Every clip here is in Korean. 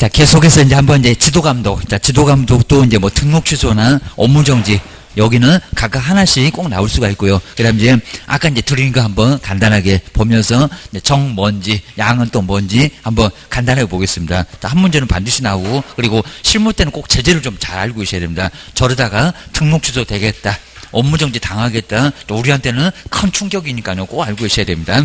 자, 계속해서 이제 한번 이제 지도감독. 자, 지도감독도 이제 뭐 등록 취소나 업무정지. 여기는 각각 하나씩 꼭 나올 수가 있고요. 그 다음 이제 아까 이제 드린 거 한번 간단하게 보면서 정 뭔지, 양은 또 뭔지 한번 간단하게 보겠습니다. 자, 한 문제는 반드시 나오고, 그리고 실무 때는 꼭 제재를 좀 잘 알고 계셔야 됩니다. 저러다가 등록 취소 되겠다, 업무정지 당하겠다, 또 우리한테는 큰 충격이니까요. 꼭 알고 계셔야 됩니다.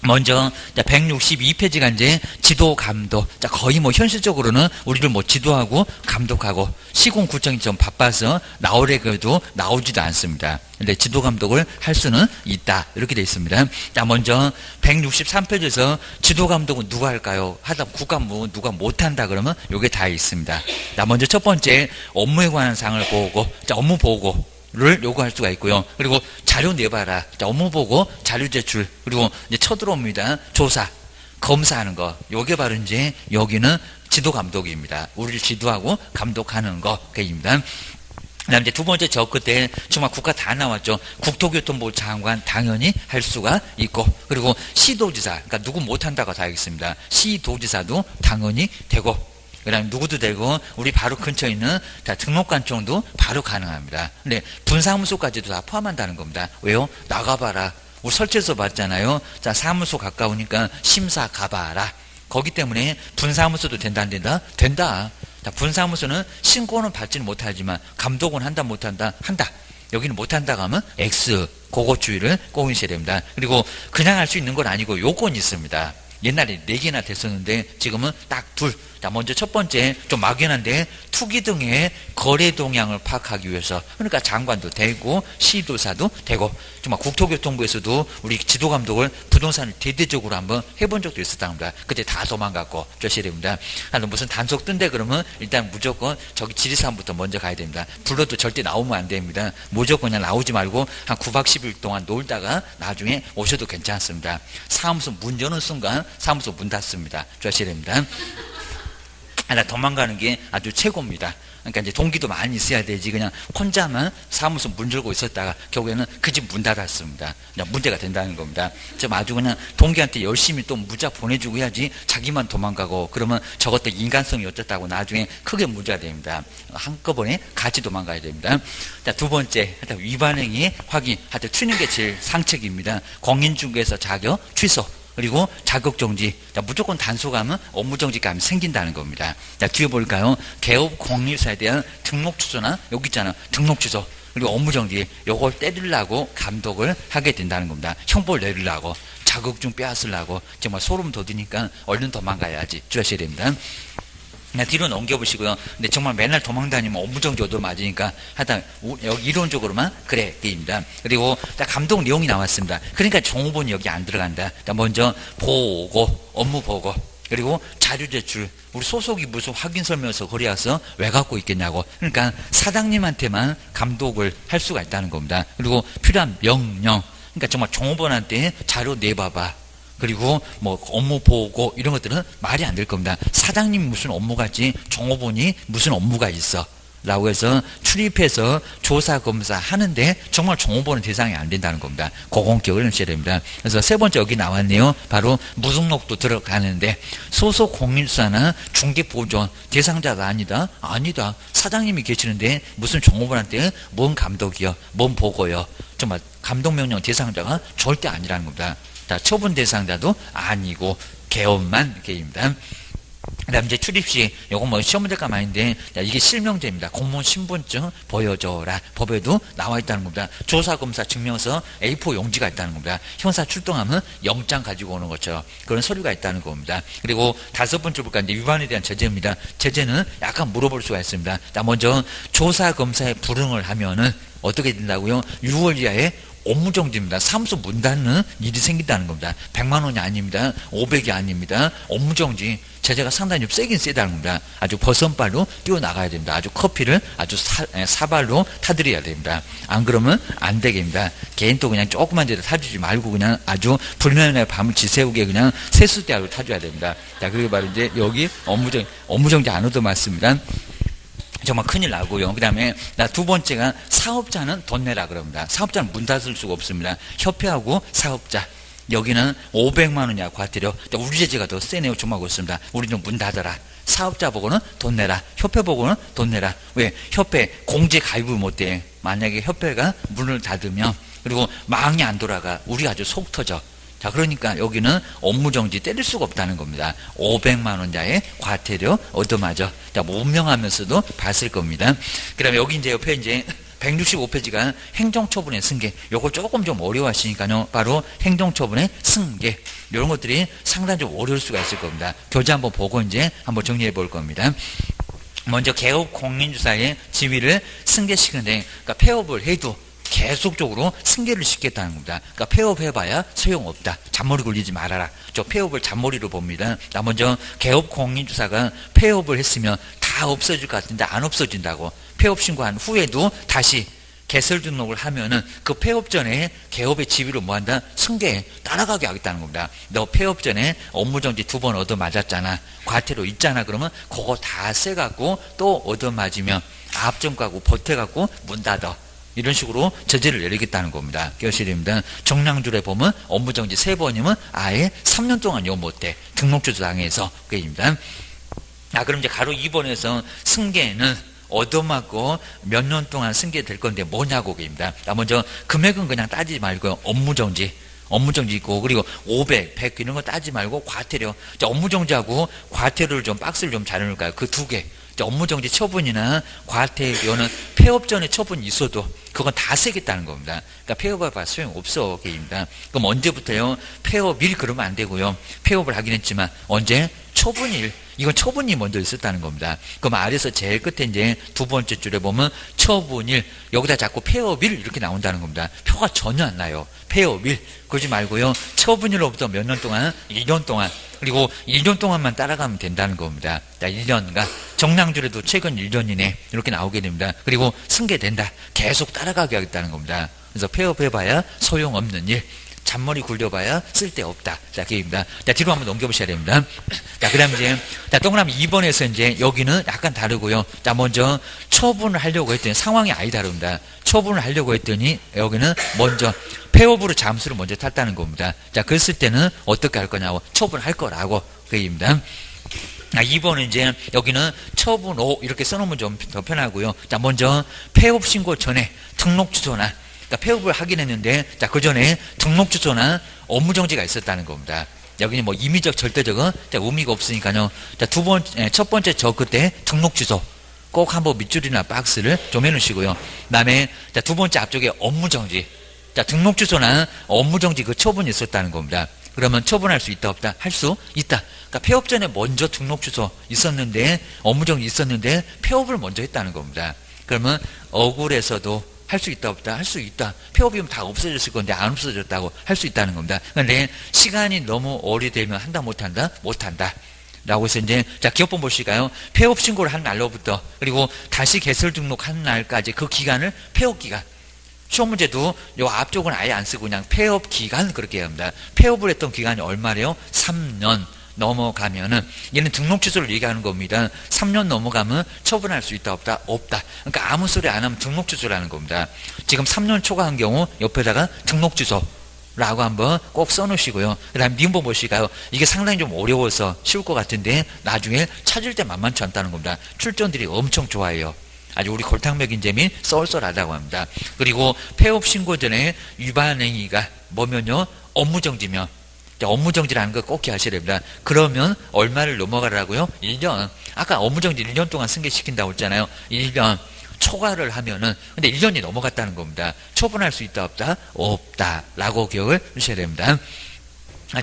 먼저 162페이지가 이제 지도 감독. 자, 거의 뭐 현실적으로는 우리를 뭐 지도하고 감독하고 시공구청이 좀 바빠서 나오래도 나오지도 않습니다. 근데 지도 감독을 할 수는 있다, 이렇게 되어 있습니다. 자, 먼저 163페이지에서 지도 감독은 누가 할까요? 하다 국가무 누가 못한다 그러면 요게 다 있습니다. 자, 먼저 첫 번째 업무에 관한 사항을 보고, 자, 업무 보고 를 요구할 수가 있고요. 그리고 자료 내봐라. 자, 업무 보고 자료 제출. 그리고 이제 쳐들어옵니다. 조사, 검사하는 거. 요게 바로 이제 여기는 지도 감독입니다. 우리를 지도하고 감독하는 거입니다. 그다음 이제 두 번째 저 끝에 정말 국가 다 나왔죠. 국토교통부 장관 당연히 할 수가 있고, 그리고 시도지사, 그러니까 누구 못한다고 다 있습니다. 시도지사도 당연히 되고, 그 다음에 누구도 되고, 우리 바로 근처에 있는 등록관청도 바로 가능합니다. 근데 분사무소까지도 다 포함한다는 겁니다. 왜요? 나가봐라. 우리 설치해서 봤잖아요. 자, 사무소 가까우니까 심사 가봐라. 거기 때문에 분사무소도 된다, 안 된다? 된다. 자, 분사무소는 신고는 받지는 못하지만 감독은 한다, 못한다? 한다. 여기는 못한다고 하면 X. 그거 주의를 꼭 하셔야 됩니다. 그리고 그냥 할 수 있는 건 아니고 요건이 있습니다. 옛날에 4개나 됐었는데 지금은 딱 둘. 자, 먼저 첫 번째 좀 막연한데 투기 등의 거래 동향을 파악하기 위해서, 그러니까 장관도 되고 시도사도 되고, 정말 국토교통부에서도 우리 지도감독을 부동산을 대대적으로 한번 해본 적도 있었다고 합니다. 그때 다 도망갔고 조셔야 됩니다. 무슨 단속 뜬대 그러면 일단 무조건 저기 지리산부터 먼저 가야 됩니다. 불러도 절대 나오면 안 됩니다. 무조건 그냥 나오지 말고 한 9박 10일 동안 놀다가 나중에 오셔도 괜찮습니다. 사무소 문 여는 순간 사무소 문 닫습니다. 조셔야 됩니다. 도망가는 게 아주 최고입니다. 그러니까 이제 동기도 많이 있어야 되지, 그냥 혼자만 사무소 문 열고 있었다가 결국에는 그 집 문 닫았습니다. 그냥 문제가 된다는 겁니다. 좀 아주 그냥 동기한테 열심히 또 무작 보내주고 해야지 자기만 도망가고 그러면 저것도 인간성이 어쩌다고 나중에 크게 문제가 됩니다. 한꺼번에 같이 도망가야 됩니다. 자, 두 번째, 위반행위 확인. 튀는 게 제일 상책입니다. 공인중개사 자격 취소. 그리고 자격정지. 자, 무조건 단속하면 업무정지감이 생긴다는 겁니다. 자, 뒤에 볼까요? 개업 공인사에 대한 등록 취소나 여기 있잖아, 등록 취소. 그리고 업무정지. 요걸 때리려고 감독을 하게 된다는 겁니다. 형벌 내리려고, 자격증 빼앗으려고. 정말 소름 돋으니까 얼른 도망가야지. 주셔야 됩니다. 뒤로 넘겨보시고요. 근데 정말 맨날 도망다니면 업무정지 얻어 맞으니까 하여튼 여기 이론적으로만 그래 게입니다. 그리고 감독 내용이 나왔습니다. 그러니까 종업원이 여기 안 들어간다. 먼저 보고, 업무 보고, 그리고 자료 제출. 우리 소속이 무슨 확인 설명서 거리 와서 왜 갖고 있겠냐고. 그러니까 사장님한테만 감독을 할 수가 있다는 겁니다. 그리고 필요한 명령. 그러니까 정말 종업원한테 자료 내봐봐. 그리고 뭐 업무 보고 이런 것들은 말이 안 될 겁니다. 사장님이 무슨 업무가 있지 종업원이 무슨 업무가 있어 라고 해서 출입해서 조사 검사 하는데 정말 종업원은 대상이 안 된다는 겁니다. 그건 기억을 하셔야 됩니다. 그래서 세 번째 여기 나왔네요. 바로 무등록도 들어가는데 소속 공인사나 중개보존 대상자가 아니다. 아니다. 사장님이 계시는데 무슨 종업원한테 뭔 감독이요, 뭔 보고요. 정말 감독명령 대상자가 절대 아니라는 겁니다. 자, 처분 대상자도 아니고 개업만 개입니다. 그다음 이제 출입시, 요건 뭐 시험 문제가 많은데, 이게 실명제입니다. 공무원 신분증 보여줘라. 법에도 나와 있다는 겁니다. 조사검사 증명서 A4 용지가 있다는 겁니다. 형사 출동하면 영장 가지고 오는 것처럼 그런 서류가 있다는 겁니다. 그리고 다섯 번째 볼까, 이제 위반에 대한 제재입니다. 제재는 약간 물어볼 수가 있습니다. 자, 먼저 조사검사에 불응을 하면은 어떻게 된다고요? 6월 이하에 업무정지입니다. 사무소 문 닫는 일이 생긴다는 겁니다. 100만 원이 아닙니다. 500이 아닙니다. 업무정지. 제재가 상당히 좀 세긴 세다는 겁니다. 아주 버선발로 뛰어나가야 됩니다. 아주 커피를 아주 사발로 타드려야 됩니다. 안 그러면 안 되겠습니다. 개인 또 그냥 조그만 데도 타주지 말고 그냥 아주 불면의 밤을 지새우게 그냥 세수대하고 타줘야 됩니다. 자, 그게 바로 이제 여기 업무정지 안 얻어 맞습니다. 정말 큰일 나고요. 그 다음에 두 번째가 사업자는 돈 내라 그럽니다. 사업자는 문 닫을 수가 없습니다. 협회하고 사업자. 여기는 500만 원 이하 과태료. 우리 제재가 더 세네요. 정하고 있습니다. 우리는 문 닫아라. 사업자 보고는 돈 내라. 협회 보고는 돈 내라. 왜? 협회 공제 가입을 못해. 만약에 협회가 문을 닫으면 그리고 망이 안 돌아가. 우리가 아주 속 터져. 자, 그러니까 여기는 업무정지 때릴 수가 없다는 겁니다. 500만 원자의 과태료 얻어맞아. 자, 문명하면서도 봤을 겁니다. 그 다음에 여기 이제 옆에 이제 165페이지가 행정처분의 승계. 요거 조금 좀 어려워하시니까요. 바로 행정처분의 승계. 이런 것들이 상당히 좀 어려울 수가 있을 겁니다. 교재 한번 보고 이제 한번 정리해 볼 겁니다. 먼저 개업 공인주사의 지위를 승계시키는데, 그러니까 폐업을 해도 계속적으로 승계를 시키겠다는 겁니다. 그러니까 폐업해봐야 소용없다. 잔머리 굴리지 말아라. 저 폐업을 잔머리로 봅니다. 나 먼저 개업 공인주사가 폐업을 했으면 다 없어질 것 같은데 안 없어진다고. 폐업 신고한 후에도 다시 개설 등록을 하면은 그 폐업 전에 개업의 지위를 뭐한다? 승계에 따라가게 하겠다는 겁니다. 너 폐업 전에 업무정지 2번 얻어맞았잖아. 과태료 있잖아. 그러면 그거 다 세갖고 또 얻어맞으면 압정가고 버텨갖고 문 닫아. 이런 식으로 저지를 내리겠다는 겁니다. 교실입니다. 정량줄에 보면 업무정지 3번이면 아예 3년 동안 용 못해. 등록주소 당해서 그입니다. 그럼 이제 가로 2번에서 승계는 얻어맞고 몇 년 동안 승계될 건데 뭐냐고 그입니다. 먼저 금액은 그냥 따지지 말고요. 업무정지 있고 그리고 500, 100 이런 거 따지지 말고 과태료. 업무정지하고 과태료를 좀 박스를 좀 잘 넣을까요? 그 두 개. 업무정지 처분이나 과태료는 폐업 전에 처분이 있어도 그건 다 세겠다는 겁니다. 그러니까 폐업해봐 소용없어. 게임입니다. 그럼 언제부터요? 폐업일 그러면 안 되고요. 폐업을 하긴 했지만 언제? 처분일. 이건 처분이 먼저 있었다는 겁니다. 그럼 아래서 제일 끝에 이제 2번째 줄에 보면 처분일. 여기다 자꾸 폐업일 이렇게 나온다는 겁니다. 표가 전혀 안 나요. 폐업일. 그러지 말고요. 처분일로부터 몇 년 동안? 1년 동안. 그리고 1년 동안만 따라가면 된다는 겁니다. 1년간. 정량줄에도 최근 1년이네. 이렇게 나오게 됩니다. 그리고 승계된다. 계속 따라가게 하겠다는 겁니다. 그래서 폐업해봐야 소용없는 일. 잔머리 굴려봐야 쓸데없다. 자, 그입니다. 자, 뒤로 한번 넘겨보셔야 됩니다. 자, 그 다음 이제, 자, 동그라미 2번에서 이제 여기는 약간 다르고요. 자, 먼저 처분을 하려고 했더니 상황이 아예 다릅니다. 처분을 하려고 했더니 여기는 먼저 폐업으로 잠수를 먼저 탔다는 겁니다. 자, 그랬을 때는 어떻게 할 거냐고 처분할 거라고 그입니다. 2번은 이제 여기는 처분 5 이렇게 써놓으면 좀 더 편하고요. 자, 먼저 폐업 신고 전에 등록 주소나 그러니까 폐업을 하긴 했는데, 자, 그 전에 등록 주소나 업무정지가 있었다는 겁니다. 여기는 뭐 임의적, 절대적은 의미가 없으니까요. 자, 첫 번째 저 그때 등록 주소 꼭 한번 밑줄이나 박스를 좀 해놓으시고요. 그 다음에, 자, 2번째 앞쪽에 업무정지. 자, 등록 주소나 업무정지 그 처분이 있었다는 겁니다. 그러면 처분할 수 있다, 없다? 할 수 있다. 그러니까 폐업 전에 먼저 등록 주소 있었는데, 업무정지 있었는데, 폐업을 먼저 했다는 겁니다. 그러면 억울해서도 할 수 있다, 없다? 할 수 있다. 폐업이면 다 없어졌을 건데 안 없어졌다고 할 수 있다는 겁니다. 그런데 시간이 너무 오래되면 한다, 못한다? 못한다. 라고 해서 이제, 자, 기업본 보실까요? 폐업 신고를 한 날로부터, 그리고 다시 개설 등록한 날까지 그 기간을 폐업 기간. 시험 문제도 요 앞쪽은 아예 안 쓰고 그냥 폐업 기간 그렇게 합니다. 폐업을 했던 기간이 얼마래요? 3년. 넘어가면은 얘는 등록 취소를 얘기하는 겁니다. 3년 넘어가면 처분할 수 있다, 없다? 없다. 그러니까 아무 소리 안 하면 등록 취소라는 겁니다. 지금 3년 초과한 경우 옆에다가 등록 취소라고 한번 꼭 써놓으시고요. 그 다음에 미음본 보실까요? 이게 상당히 좀 어려워서 쉬울 것 같은데 나중에 찾을 때 만만치 않다는 겁니다. 출전들이 엄청 좋아해요. 아주 우리 골탕 먹인 재미 쏠쏠하다고 합니다. 그리고 폐업 신고 전에 위반 행위가 뭐면요? 업무정지면. 업무정지라는 거 꼭 기억하셔야 됩니다. 그러면 얼마를 넘어가라고요? 1년. 아까 업무정지 1년 동안 승계시킨다고 했잖아요. 1년 초과를 하면은 근데 1년이 넘어갔다는 겁니다. 처분할 수 있다, 없다? 없다. 라고 기억을 하셔야 됩니다.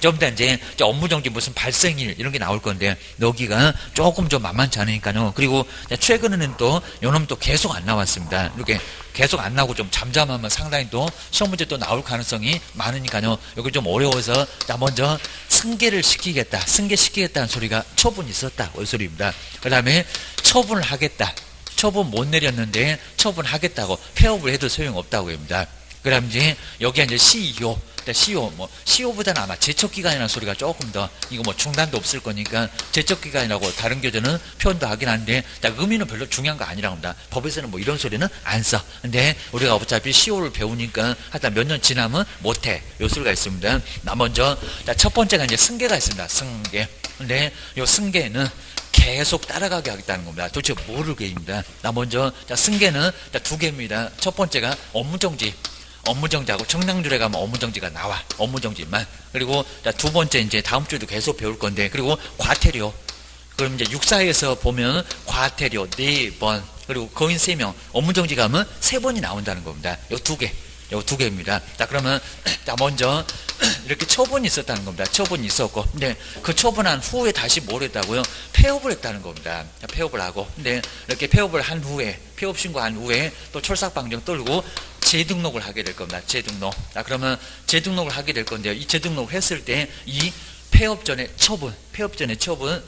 좀 이따 이제 업무정지 무슨 발생일 이런 게 나올 건데 여기가 조금 좀 만만치 않으니까요. 그리고 최근에는 또 요놈 또 계속 안 나왔습니다. 이렇게 계속 안 나오고 좀 잠잠하면 상당히 또 시험 문제 또 나올 가능성이 많으니까요. 여기 좀 어려워서 자 먼저 승계를 시키겠다. 승계시키겠다는 소리가 처분이 있었다. 이 소리입니다. 그 다음에 처분을 하겠다. 처분 못 내렸는데 처분하겠다고 폐업을 해도 소용없다고 합니다. 그다음 이제 여기 이제 CEO, CEO보다는 아마 제척기간이라는 소리가 조금 더, 이거 뭐 중단도 없을 거니까 제척기간이라고 다른 교재는 표현도 하긴 한데, 의미는 별로 중요한 거 아니라고 합니다. 법에서는 뭐 이런 소리는 안 써. 근데 우리가 어차피 CEO를 배우니까 하여튼 몇 년 지나면 못해. 요 소리가 있습니다. 먼저, 첫 번째가 이제 승계가 있습니다. 승계. 근데 요 승계는 계속 따라가게 하겠다는 겁니다. 도대체 뭐를 개입니다. 먼저, 승계는 두 개입니다. 첫 번째가 업무정지. 업무정지하고 청량줄에 가면 업무정지가 나와. 업무정지만. 그리고 두 번째 이제 다음 주에도 계속 배울 건데, 그리고 과태료. 그럼 이제 육사에서 보면 과태료 4번, 그리고 거인 3명, 업무정지 가면 3번이 나온다는 겁니다. 요 두 개입니다. 자, 그러면, 먼저, 이렇게 처분이 있었다는 겁니다. 처분이 있었고. 근데 그 처분한 후에 다시 뭘 했다고요? 폐업을 했다는 겁니다. 폐업을 하고. 근데 이렇게 폐업을 한 후에, 폐업 신고한 후에 또 철삭방정 떨고 재등록을 하게 될 겁니다. 재등록. 자, 그러면 재등록을 하게 될 건데요. 이 재등록을 했을 때 이 폐업 전에 처분,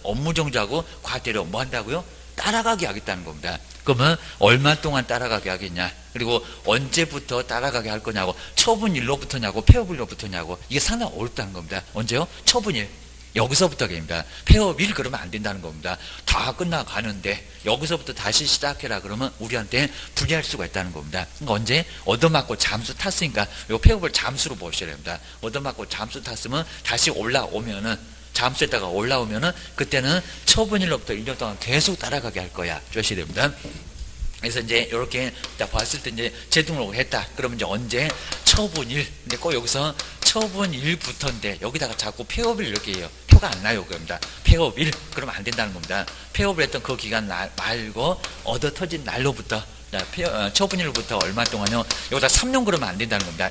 업무정지하고 과태료 뭐 한다고요? 따라가게 하겠다는 겁니다. 그러면 얼마 동안 따라가게 하겠냐? 그리고 언제부터 따라가게 할 거냐고, 처분일로부터냐고, 폐업일로부터냐고, 이게 상당히 어렵다는 겁니다. 언제요? 처분일. 여기서부터입니다. 폐업일 그러면 안 된다는 겁니다. 다 끝나가는데 여기서부터 다시 시작해라 그러면 우리한테 불리할 수가 있다는 겁니다. 그러니까 언제? 얻어맞고 잠수 탔으니까 요 폐업을 잠수로 보셔야 됩니다. 얻어맞고 잠수 탔으면 다시 올라오면은, 잠수했다가 올라오면은 그때는 처분일로부터 1년 동안 계속 따라가게 할 거야. 조셔야 됩니다. 그래서 이제 이렇게 봤을 때 이제 재등록을 했다. 그러면 이제 언제? 처분일. 근데 꼭 여기서 처분일부터인데 여기다가 자꾸 폐업일 이렇게 해요. 표가 안 나요. 그럽니다. 폐업일. 그러면 안 된다는 겁니다. 폐업을 했던 그 기간 말고 얻어 터진 날로부터, 처분일로부터 얼마 동안요? 여기다 3년 그러면 안 된다는 겁니다.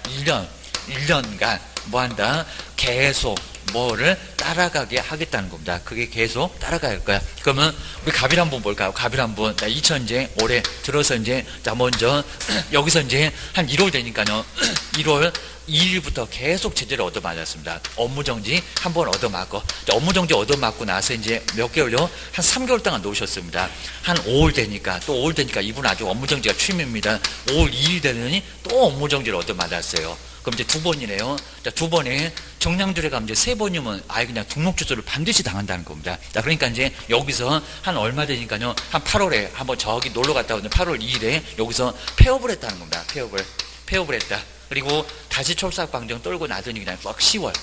1년간 뭐 한다? 계속 뭐를 따라가게 하겠다는 겁니다. 그게 계속 따라갈 거야. 그러면 우리 갑일 한번 볼까요? 갑일 한번. 2000 올해 들어서 이제 먼저 여기서 이제 한 1월 되니까요. 1월 2일부터 계속 제재를 얻어맞았습니다. 업무정지 한 번 얻어맞고, 업무정지 얻어맞고 나서 이제 몇 개월요? 한 3개월 동안 놓으셨습니다. 한 5월 되니까, 또 5월 되니까 이분 아주 업무정지가 취미입니다. 5월 2일 되더니 또 업무정지를 얻어맞았어요. 그럼 이제 2번이네요. 자, 2번에 정량줄에 가면 이제 3번이면 아예 그냥 등록주소를 반드시 당한다는 겁니다. 자, 그러니까 이제 여기서 한 얼마 되니까요. 한 8월에 한번 저기 놀러 갔다 오는데 8월 2일에 여기서 폐업을 했다는 겁니다. 폐업을 했다. 그리고 다시 철삭방정 떨고 나더니 그냥 막 10월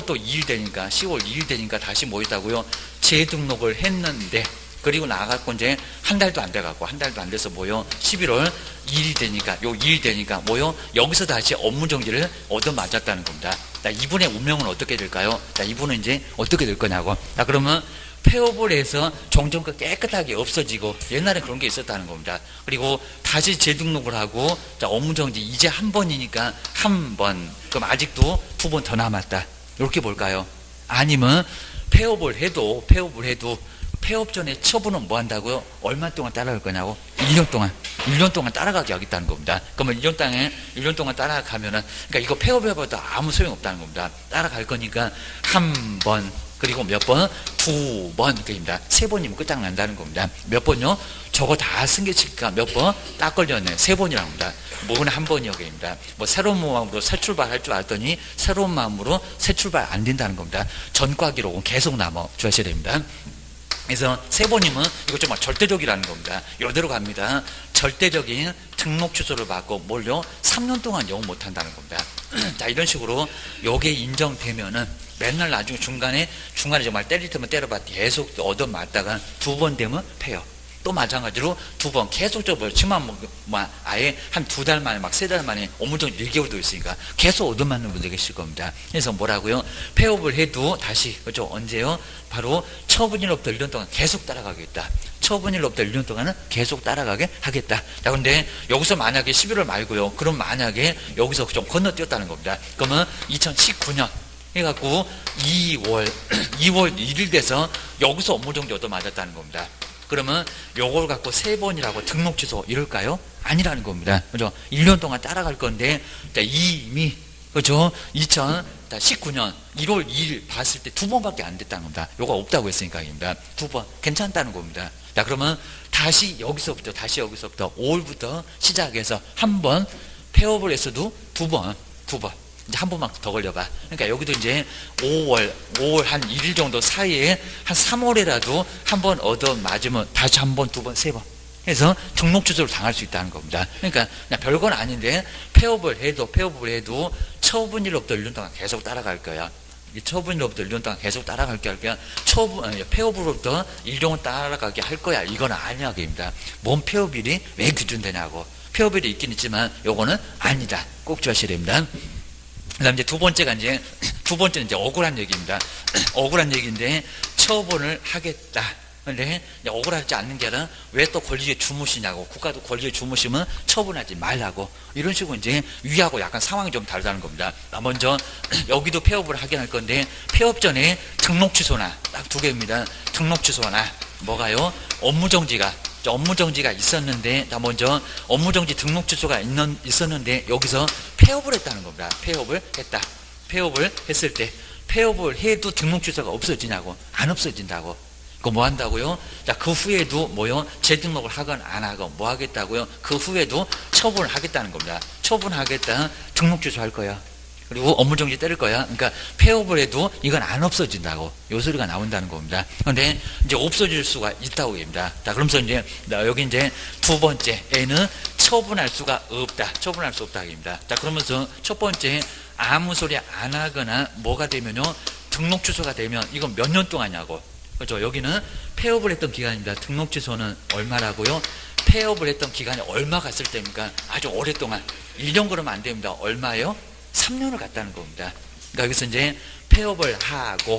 또 2일 되니까, 10월 2일 되니까 다시 뭐 했다고요? 재등록을 했는데, 그리고 나가고 이제 한 달도 안 돼갖고, 한 달도 안 돼서 뭐요? 11월 2일 되니까, 요 2일 되니까 뭐요? 여기서 다시 업무정지를 얻어맞았다는 겁니다. 자, 이분의 운명은 어떻게 될까요? 자, 이분은 이제 어떻게 될 거냐고. 자, 그러면 폐업을 해서 종전과 깨끗하게 없어지고, 옛날에 그런 게 있었다는 겁니다. 그리고 다시 재등록을 하고, 자, 업무정지 이제 한 번이니까 한 번. 그럼 아직도 2번 더 남았다. 이렇게 볼까요? 아니면 폐업을 해도 폐업 전에 처분은 뭐 한다고요? 얼마 동안 따라갈 거냐고? 1년 동안 따라가게 하겠다는 겁니다. 그러면 1년 동안 따라가면은, 그러니까 이거 폐업해봐도 아무 소용없다는 겁니다. 따라갈 거니까 한 번, 그리고 몇 번? 2번, 그입니다. 3번이면 끝장난다는 겁니다. 몇 번요? 저거 다 승계치니까 몇 번? 딱 걸렸네. 3번이라고 합니다. 뭐는 한 번이어입니다. 뭐 새로운 마음으로 새 출발할 줄 알았더니 새로운 마음으로 새 출발 안 된다는 겁니다. 전과 기록은 계속 남아 주셔야 됩니다. 그래서 3번이면 이거 정말 절대적이라는 겁니다. 이대로 갑니다. 절대적인 등록 취소를 받고 뭘요? 3년 동안 영업 못한다는 겁니다. 자, 이런 식으로 요게 인정되면은 맨날 나중에 중간에 정말 때릴 테면 때려봐 계속 얻어맞다가 2번 되면 폐업. 또 마찬가지로 2번 계속적으로 치만 아예 한 2달 만에 막 3달 만에 업무정지 1개월도 있으니까 계속 얻어맞는 분들 계실 겁니다. 그래서 뭐라고요? 폐업을 해도 다시, 그렇죠? 언제요? 바로 처분일로부터 1년 동안 계속 따라가겠다. 처분일로부터 1년 동안은 계속 따라가게 하겠다. 자, 근데 여기서 만약에 11월 말고요. 그럼 만약에 여기서 좀 건너뛰었다는 겁니다. 그러면 2019년 해갖고 2월 1일 돼서 여기서 업무정지 얻어맞았다는 겁니다. 그러면 요걸 갖고 3번이라고 등록 취소 이럴까요? 아니라는 겁니다. 그죠? 1년 동안 따라갈 건데, 이미, 그죠? 2019년 1월 2일 봤을 때 2번밖에 안 됐다는 겁니다. 요거 없다고 했으니까입니다. 2번. 괜찮다는 겁니다. 자, 그러면 다시 여기서부터 5월부터 시작해서 한번 폐업을 했어도 두 번. 이제 한 번만 더 걸려봐. 그러니까 여기도 이제 5월 한 1일 정도 사이에 한 3월에라도 한 번 얻어 맞으면 다시 한 번, 두 번, 세 번. 해서 등록 취소를 당할 수 있다는 겁니다. 그러니까 그냥 별건 아닌데 폐업을 해도 처분일로부터 1년 동안 계속 따라갈 거야. 이 처분일로부터 1년 동안 계속 따라갈게 할 거야. 폐업으로부터 1년을 따라가게 할 거야. 이건 아니야. 그입니다. 뭔 폐업일이 왜 기준되냐고. 폐업일이 있긴 있지만 요거는 아니다. 꼭 주셔야 됩니다. 그 다음 이제 두 번째는 이제 억울한 얘기입니다. 억울한 얘기인데 처분을 하겠다. 근데 억울하지 않는 게 아니라 왜 또 권리에 주무시냐고. 국가도 권리에 주무시면 처분하지 말라고. 이런 식으로 이제 위하고 약간 상황이 좀 다르다는 겁니다. 먼저 여기도 폐업을 하긴 할 건데 폐업 전에 등록 취소나 딱 두 개입니다. 등록 취소나 뭐가요? 업무정지가 있었는데 먼저 업무정지 등록 취소가 있었는데 여기서 폐업을 했다는 겁니다. 폐업을 했다. 폐업을 했을 때 폐업을 해도 등록 취소가 없어지냐고. 안 없어진다고. 그 뭐 한다고요? 자, 그 후에도 뭐요? 재등록을 하건 안 하건 뭐 하겠다고요? 그 후에도 처분을 하겠다는 겁니다. 처분하겠다. 등록 취소할 거야. 그리고 업무정지 때릴 거야. 그러니까 폐업을 해도 이건 안 없어진다고. 요 소리가 나온다는 겁니다. 그런데 이제 없어질 수가 있다고 합니다. 자, 그러면서 이제 여기 이제 두 번째에는 처분할 수가 없다. 처분할 수 없다 합니다. 자, 그러면서 첫 번째 아무 소리 안 하거나 뭐가 되면요. 등록 취소가 되면 이건 몇 년 동안이냐고. 그렇죠. 여기는 폐업을 했던 기간입니다. 등록 취소는 얼마라고요? 폐업을 했던 기간이 얼마 갔을 때입니까? 아주 오랫동안. 1년 그러면 안 됩니다. 얼마요? 3년을 갔다는 겁니다. 그러니까 여기서 이제 폐업을 하고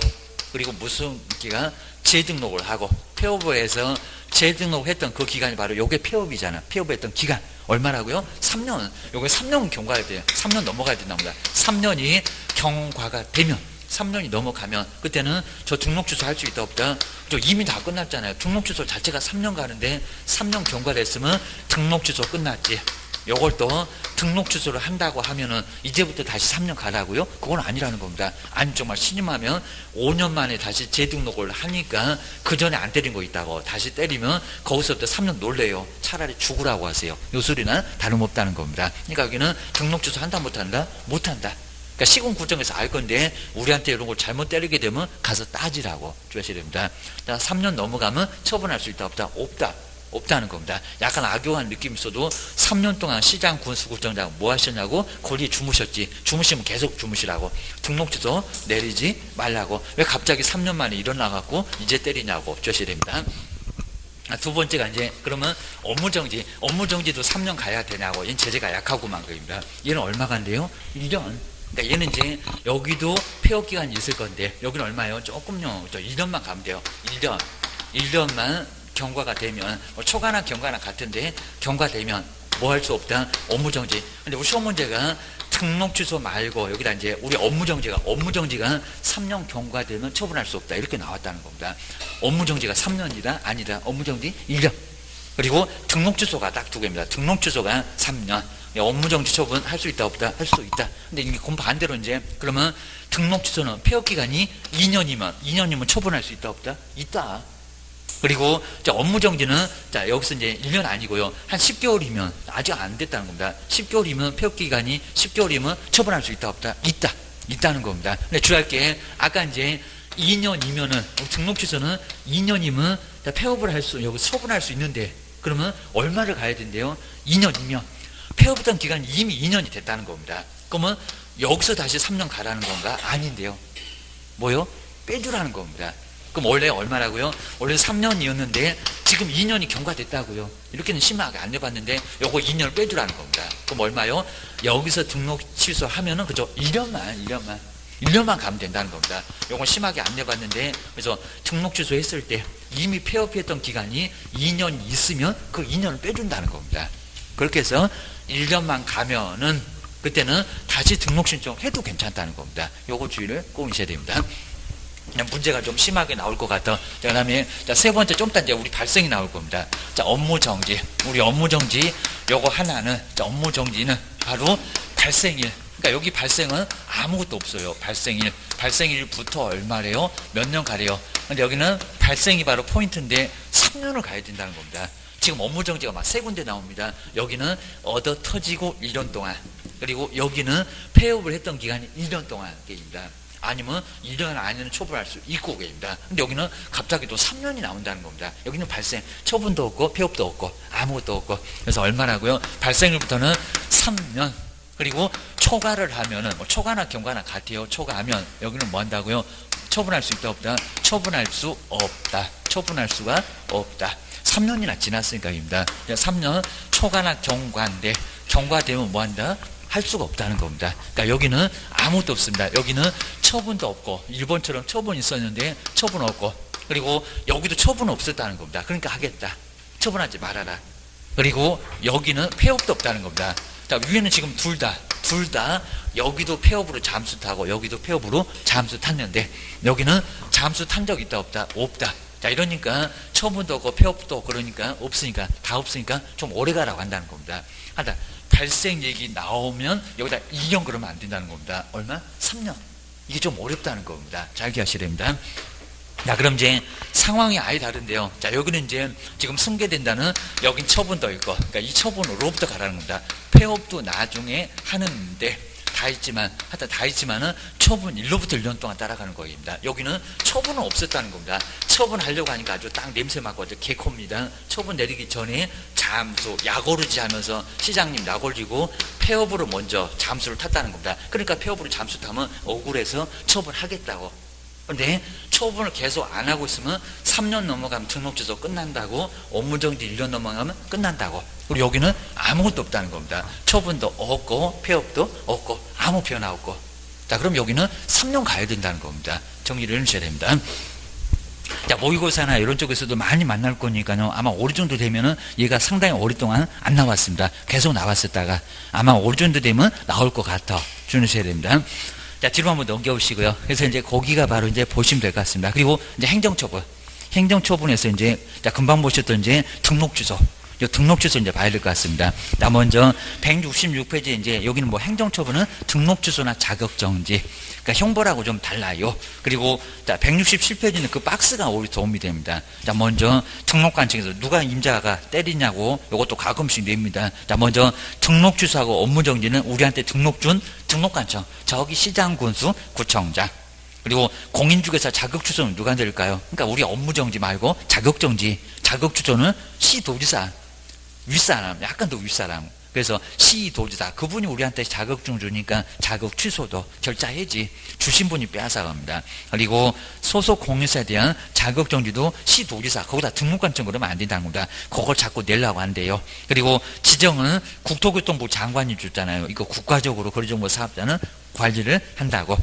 그리고 무슨 기간? 재등록을 하고 폐업을 해서 재등록을 했던 그 기간이 바로 요게 폐업이잖아. 폐업했던 기간. 얼마라고요? 3년. 요게 3년 경과해야 돼요. 3년 넘어가야 된답니다. 3년이 경과가 되면 3년이 넘어가면 그때는 저 등록 취소 할 수 있다 없다. 저 이미 다 끝났잖아요. 등록 취소 자체가 3년 가는데 3년 경과됐으면 등록 취소 끝났지. 요걸 또 등록 취소를 한다고 하면은 이제부터 다시 3년 가라고요? 그건 아니라는 겁니다. 아니 정말 신임하면 5년 만에 다시 재등록을 하니까 그 전에 안 때린 거 있다고 다시 때리면 거기서부터 3년 놀래요. 차라리 죽으라고 하세요. 요 소리는 다름없다는 겁니다. 그러니까 여기는 등록 취소 한다 못한다? 못한다. 그러니까 시군 구청에서 알 건데 우리한테 이런 걸 잘못 때리게 되면 가서 따지라고 주셔야 됩니다. 자, 3년 넘어가면 처분할 수 있다 없다? 없다는 겁니다. 약간 악용한 느낌이 있어도 3년 동안 시장 군수구청장 뭐 하셨냐고? 권리에 주무셨지. 주무시면 계속 주무시라고. 등록 취소 내리지 말라고. 왜 갑자기 3년 만에 일어나갖고 이제 때리냐고 주셔야 됩니다. 두 번째가 이제 그러면 업무정지도 3년 가야 되냐고. 얘는 제재가 약하고만 거입니다. 얘는 얼마 간대요? 1년. 그러니까 얘는 이제 여기도 폐업 기간이 있을 건데 여기는 얼마예요? 조금요. 1년만 가면 돼요. 1년만 경과가 되면 초과나 경과나 같은데 경과되면 뭐 할 수 없다? 업무정지. 근데 우리 시험 문제가 등록 취소 말고 여기다 이제 우리 업무정지가 3년 경과되면 처분할 수 없다. 이렇게 나왔다는 겁니다. 업무정지가 3년이다? 아니다. 업무정지 1년. 그리고 등록 취소가 딱 두 개입니다. 등록 취소가 3년. 업무정지 처분 할 수 있다 없다? 할 수 있다. 근데 이게 반대로 이제 그러면 등록 취소는 폐업 기간이 2년이면 처분할 수 있다 없다? 있다. 그리고 업무정지는 자 여기서 이제 1년 아니고요. 한 10개월이면 아직 안 됐다는 겁니다. 10개월이면 폐업 기간이 10개월이면 처분할 수 있다 없다? 있다는 겁니다. 근데 주의할 게 아까 이제 2년이면은 등록 취소는 2년이면 폐업을 여기 처분할 수 있는데 그러면 얼마를 가야 된대요? 2년이면 폐업했던 기간이 이미 2년이 됐다는 겁니다. 그러면 여기서 다시 3년 가라는 건가? 아닌데요. 뭐요? 빼주라는 겁니다. 그럼 원래 얼마라고요? 원래 3년이었는데 지금 2년이 경과됐다고요. 이렇게는 심하게 안 내봤는데 요거 2년을 빼주라는 겁니다. 그럼 얼마요? 여기서 등록 취소하면은 그죠? 1년만 가면 된다는 겁니다. 요건 심하게 안 내봤는데 그래서 등록 취소했을 때 이미 폐업했던 기간이 2년 있으면 그 2년을 빼준다는 겁니다. 그렇게 해서 1년만 가면은 그때는 다시 등록 신청해도 괜찮다는 겁니다. 요거 주의를 꼭 하셔야 됩니다. 그냥 문제가 좀 심하게 나올 것 같아. 자, 그 다음에 세 번째 좀 이따 이제 우리 발생이 나올 겁니다. 자, 업무정지. 우리 업무정지 요거 하나는 업무정지는 바로 발생일. 그러니까 여기 발생은 아무것도 없어요. 발생일부터 얼마래요? 몇 년 가래요? 근데 여기는 발생이 바로 포인트인데 3년을 가야 된다는 겁니다. 지금 업무정지가 막 세 군데 나옵니다. 여기는 얻어 터지고 1년 동안 그리고 여기는 폐업을 했던 기간이 1년 동안 게입니다. 아니면 1년 안에는 처분할 수 있고 게입니다. 근데 여기는 갑자기 또 3년이 나온다는 겁니다. 여기는 발생, 처분도 없고 폐업도 없고 아무것도 없고. 그래서 얼마라고요? 발생일부터는 3년. 그리고 초과를 하면은 뭐 초과나 경과나 같아요. 초과하면 여기는 뭐 한다고요? 처분할 수 있다 없다? 처분할 수 없다. 처분할 수가 없다. 3년이나 지났으니까입니다. 3년 초과나 경과인데 경과되면 뭐 한다? 할 수가 없다는 겁니다. 그러니까 여기는 아무것도 없습니다. 여기는 처분도 없고 일본처럼 처분이 있었는데 처분 없고 그리고 여기도 처분 없었다는 겁니다. 그러니까 하겠다. 처분하지 말아라. 그리고 여기는 폐업도 없다는 겁니다. 자, 위에는 지금 둘 다 여기도 폐업으로 잠수 타고 여기도 폐업으로 잠수 탔는데 여기는 잠수 탄 적 있다 없다? 없다. 자, 이러니까 처분도 없고 폐업도 없고 그러니까 없으니까 다 없으니까 좀 오래 가라고 한다는 겁니다. 하다 발생 얘기 나오면 여기다 2년 그러면 안 된다는 겁니다. 얼마? 3년. 이게 좀 어렵다는 겁니다. 잘 기하셔야 됩니다. 자, 그럼 이제 상황이 아예 다른데요. 자, 여기는 이제 지금 승계된다는 여긴 처분도 있고, 그러니까 이 처분으로부터 가라는 겁니다. 폐업도 나중에 하는데 하여튼 다 있지만은 처분 1로부터 1년 동안 따라가는 거입니다. 여기는 처분은 없었다는 겁니다. 처분하려고 하니까 아주 딱 냄새 맡고 아주 개코입니다. 처분 내리기 전에 잠수, 약오르지 하면서 시장님 약오르고 폐업으로 먼저 잠수를 탔다는 겁니다. 그러니까 폐업으로 잠수 타면 억울해서 처분하겠다고. 그런데 처분을 계속 안 하고 있으면 3년 넘어가면 등록주소 끝난다고, 업무정지 1년 넘어가면 끝난다고. 그리고 여기는 아무것도 없다는 겁니다. 처분도 없고 폐업도 없고 아무 변화 없고. 자, 그럼 여기는 3년 가야 된다는 겁니다. 정리를 해주셔야 됩니다. 자, 모의고사나 이런 쪽에서도 많이 만날 거니까요. 아마 5월 정도 되면은 얘가 상당히 오랫동안 안 나왔습니다. 계속 나왔었다가 아마 5월 정도 되면 나올 것 같아 주셔야 됩니다. 자, 뒤로 한번 넘겨오시고요. 그래서 이제 거기가 바로 이제 보시면 될 것 같습니다. 그리고 이제 행정처분. 행정처분에서 이제, 자, 금방 보셨던 이제 등록주소. 이 등록주소 이제 봐야 될 것 같습니다. 자, 먼저 166페이지 이제 여기는 뭐 행정처분은 등록주소나 자격정지. 그러니까 형벌하고 좀 달라요. 그리고 자, 167페이지는 그 박스가 오히려 도움이 됩니다. 자, 먼저 등록관청에서 누가 임자가 때리냐고 이것도 가끔씩 냅니다. 자, 먼저 등록주소하고 업무정지는 우리한테 등록 준 등록관청. 저기 시장군수 구청장. 그리고 공인중개사 자격주소는 누가 내릴까요? 그러니까 우리 업무정지 말고 자격정지. 자격주소는 시도지사. 윗사람, 약간 더 윗사람. 그래서 시도지사, 그분이 우리한테 자격증 주니까 자격 취소도 결자해지 주신 분이 빼앗아갑니다. 그리고 소속 공인사에 대한 자격정지도 시도지사, 거기다 등록관청 그러면 안 된다는 겁니다. 그걸 자꾸 내려고 한대요. 그리고 지정은 국토교통부 장관이 줬잖아요. 이거 국가적으로 거리정보 사업자는 관리를 한다고.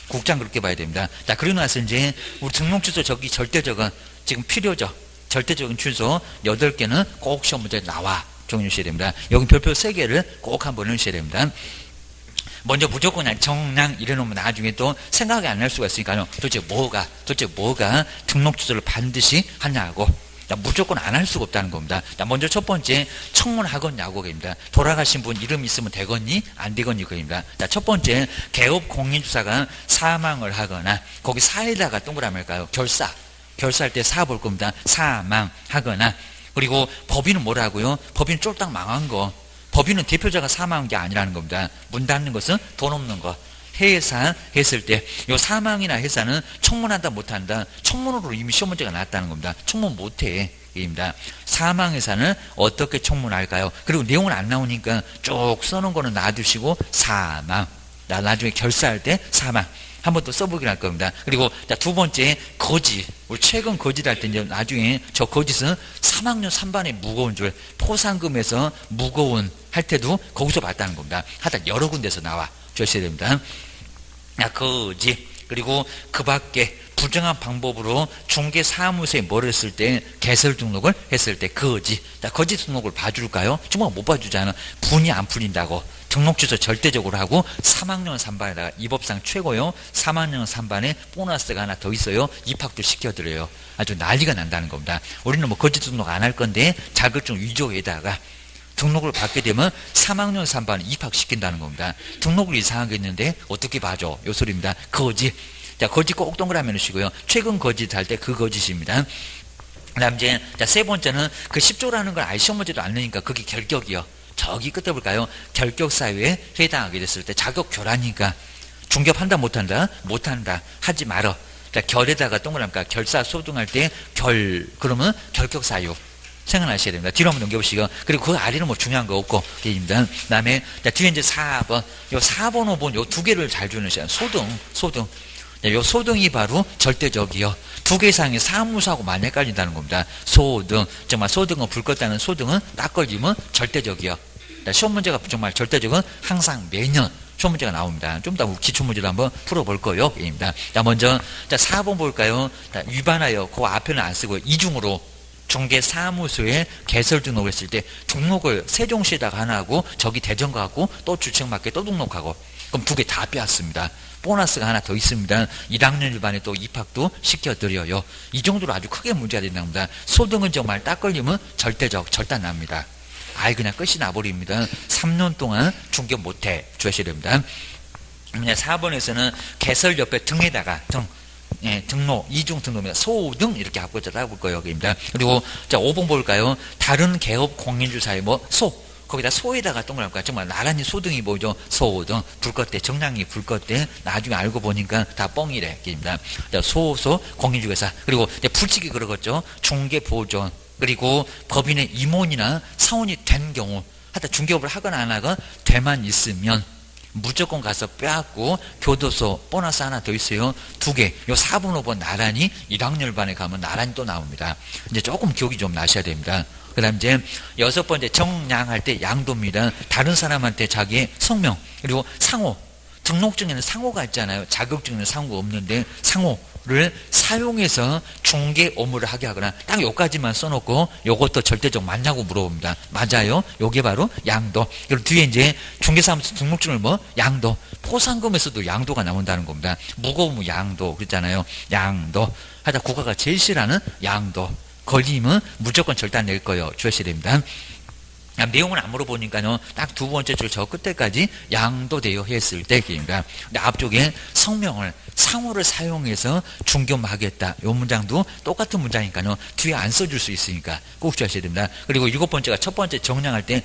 국장 그렇게 봐야 됩니다. 자, 그러고 나서 이제 우리 등록주소 저기 절대적은 지금 필요죠. 절대적인 주소 8개는 꼭 시험 문제에 나와. 정리해 주셔야 됩니다. 여기 별표 3개를 꼭 한번 넣으셔야 됩니다. 먼저 무조건 그냥 정량 이래놓으면 나중에 또 생각이 안 날 수가 있으니까요. 도대체 뭐가 등록주소를 반드시 하냐고. 자, 무조건 안 할 수가 없다는 겁니다. 자, 먼저 첫 번째 청문하겠냐고 입니다. 돌아가신 분 이름 있으면 되겠니? 안 되겠니? 그입니다. 자, 첫 번째 개업 공인주사가 사망을 하거나 거기 사에다가 동그라미 할까요? 결사할 때 사 볼 겁니다. 사망하거나. 그리고 법인은 뭐라고요? 법인 쫄딱 망한 거. 법인은 대표자가 사망한 게 아니라는 겁니다. 문 닫는 것은 돈 없는 거. 해사 했을 때 요 사망이나 해사는 청문한다 못한다. 청문으로 이미 시험 문제가 나왔다는 겁니다. 청문 못해. 입니다. 사망 해사는 어떻게 청문할까요? 그리고 내용은 안 나오니까 쭉 써놓은 거는 놔두시고 사망. 나중에 결사할 때 사망. 한 번 더 써보긴 할 겁니다. 그리고 자, 두 번째 거짓. 우리 최근 거짓할 때 이제 나중에 저 거짓은 3학년 3반의 무거운 줄 포상금에서 무거운 할 때도 거기서 봤다는 겁니다. 하여튼 여러 군데서 나와 주셔야 됩니다. 야, 거짓. 그리고 그 밖에 부정한 방법으로 중개사무소에 뭘 했을 때 개설 등록을 했을 때 거짓. 자, 거짓 등록을 봐줄까요? 정말 못 봐주잖아. 분이 안 풀린다고. 등록주소 절대적으로 하고 3학년 3반에다가 이 법상 최고요. 3학년 3반에 보너스가 하나 더 있어요. 입학도 시켜드려요. 아주 난리가 난다는 겁니다. 우리는 뭐 거짓 등록 안 할 건데 자격증 위조에다가 등록을 받게 되면 3학년 3반에 입학시킨다는 겁니다. 등록을 이상하게 했는데 어떻게 봐줘? 요 소리입니다. 거짓. 자, 거짓 꼭 동그라미 넣으시고요. 최근 거짓 할 때 그 거짓입니다. 그 다음 이제, 자, 세 번째는 그 10조라는 걸 아예 시험 문제도 안 넣으니까 그게 결격이요. 저기 끝에 볼까요? 결격 사유에 해당하게 됐을 때 자격 결하니까 중개업한다 못한다? 못한다. 하지 말어. 그러니까 결에다가 동그라니까 결사소등할 때 그러면 결격 사유 생각나셔야 됩니다. 뒤로 한번 넘겨보시고 그리고 그 아래는 뭐 중요한 거 없고 입니다. 그다음에 뒤에 이제 4번 요 4번 5번 요 두 개를 잘 주는 소등 요 소등이 바로 절대적이요. 두 개 이상의 사무소하고 많이 헷갈린다는 겁니다. 소등 정말 소등은 불 껐다는 소등은 딱 걸리면 절대적이요. 시험 문제가 정말 절대적은 항상 매년 시험 문제가 나옵니다. 좀 더 기출 문제도 한번 풀어볼 거예요. 입니다. 자 먼저 4번 볼까요? 위반하여 그 앞에는 안 쓰고 이중으로 중개사무소에 개설 등록을 했을 때 등록을 세종시에다가 하나 하고 저기 대전 가고 또 주책맞게 또 등록하고 그럼 두 개 다 빼앗습니다. 보너스가 하나 더 있습니다. 1학년 일반에 또 입학도 시켜드려요. 이 정도로 아주 크게 문제가 된답니다. 소등은 정말 딱 걸리면 절단 납니다. 아예 그냥 끝이 나버립니다. 3년 동안 중개 못해 주셔야 됩니다. 4번에서는 개설 옆에 등에다가 등록, 이중 등록입니다. 소등 이렇게 합쳐서 따볼 거예요. 여기입니다. 그리고 자 5번 볼까요? 다른 개업 공인주 사이 거기다 소에다가 동그라니까 정말 나란히 소등이 뭐죠? 소등 불 껐 때 정량이 불 껐 때 나중에 알고 보니까 다 뻥이래. 입니다. 소소 공인주회사 그리고 풀치기 그러겠죠. 중개보존 그리고 법인의 임원이나 사원이 된 경우 하여튼 중개업을 하거나 안 하거나 돼만 있으면 무조건 가서 빼앗고 교도소 보너스 하나 더 있어요. 두 개. 요 4번 5번 나란히 1학년 반에 가면 나란히 또 나옵니다. 이제 조금 기억이 좀 나셔야 됩니다. 그 다음 이제 6번째 정량할 때 양도입니다. 다른 사람한테 자기의 성명 그리고 상호 등록증에는 상호가 있잖아요. 자격증에는 상호가 없는데 상호를 사용해서 중개 업무를 하게 하거나 딱 요까지만 써놓고 요것도 절대적 맞냐고 물어봅니다. 맞아요. 요게 바로 양도. 그리고 뒤에 이제 중개사무소 등록증을 양도. 포상금에서도 양도가 나온다는 겁니다. 무거우면 양도 그랬잖아요. 양도. 하여튼 국가가 제일 싫어하는 양도. 걸리면 무조건 절단 낼 거예요. 주셔야 됩니다. 내용은 안 물어보니까요. 딱 두 번째 줄 저 끝에까지 양도되어 했을 때입니다. 근데 앞쪽에 성명을 상호를 사용해서 중개업하겠다. 이 문장도 똑같은 문장이니까요. 뒤에 안 써줄 수 있으니까 꼭 주셔야 됩니다. 그리고 7번째가 첫 번째 정량할 때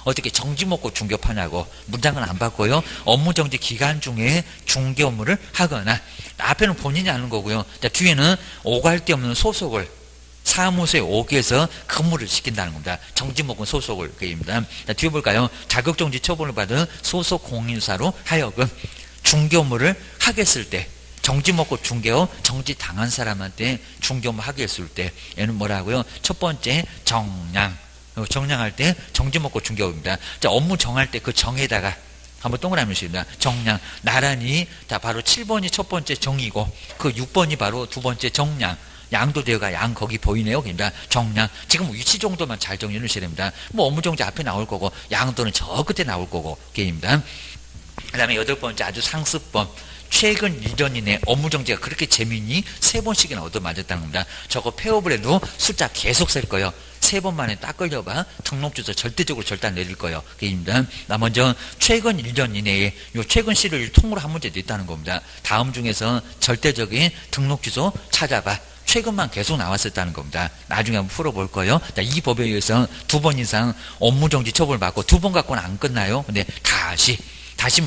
어떻게 정지 먹고 중개업하냐고 문장은 안 바꿔요. 업무 정지 기간 중에 중개 업무를 하거나 앞에는 본인이 하는 거고요. 뒤에는 오갈 데 없는 소속을 사무소에 오게 해서 근무를 시킨다는 겁니다. 정지목은 소속을 그입니다. 뒤에 볼까요? 자격정지 처분을 받은 소속 공인사로 하여금 중개 업무를 하게 했을 때 정지먹고 중개업 정지 당한 사람한테 중개 업무 하게 했을 때 얘는 뭐라고요? 첫 번째 정량할 때 정지먹고 중개업입니다. 자 업무 정할 때 그 정에다가 한번 동그라미 씁니다. 정량 나란히 자 바로 7번이 첫 번째 정이고 그 6번이 바로 두 번째 정량. 양도되어가 양 거기 보이네요. 그러니까 정량 지금 위치 정도만 잘 정리해 주셔야 됩니다. 업무 정지 앞에 나올 거고 양도는 저 끝에 나올 거고 게임입니다. 그 다음에 8번째 아주 상습범 최근 1년 이내 업무 정지가 그렇게 재미있니 3번씩이나 얻어맞았다는 겁니다. 저거 폐업을 해도 숫자 계속 셀 거예요. 3번 만에 딱 걸려봐 등록 주소 절대적으로 절단 내릴 거예요. 게임입니다. 나 먼저 최근 1년 이내에 요 최근 시를 통으로 한 문제 냈다는 겁니다. 다음 중에서 절대적인 등록 주소 찾아봐. 최근만 계속 나왔었다는 겁니다. 나중에 한번 풀어볼 거예요. 이 법에 의해서 2번 이상 업무정지 처분을 받고 2번 갖고는 안 끝나요. 근데 다시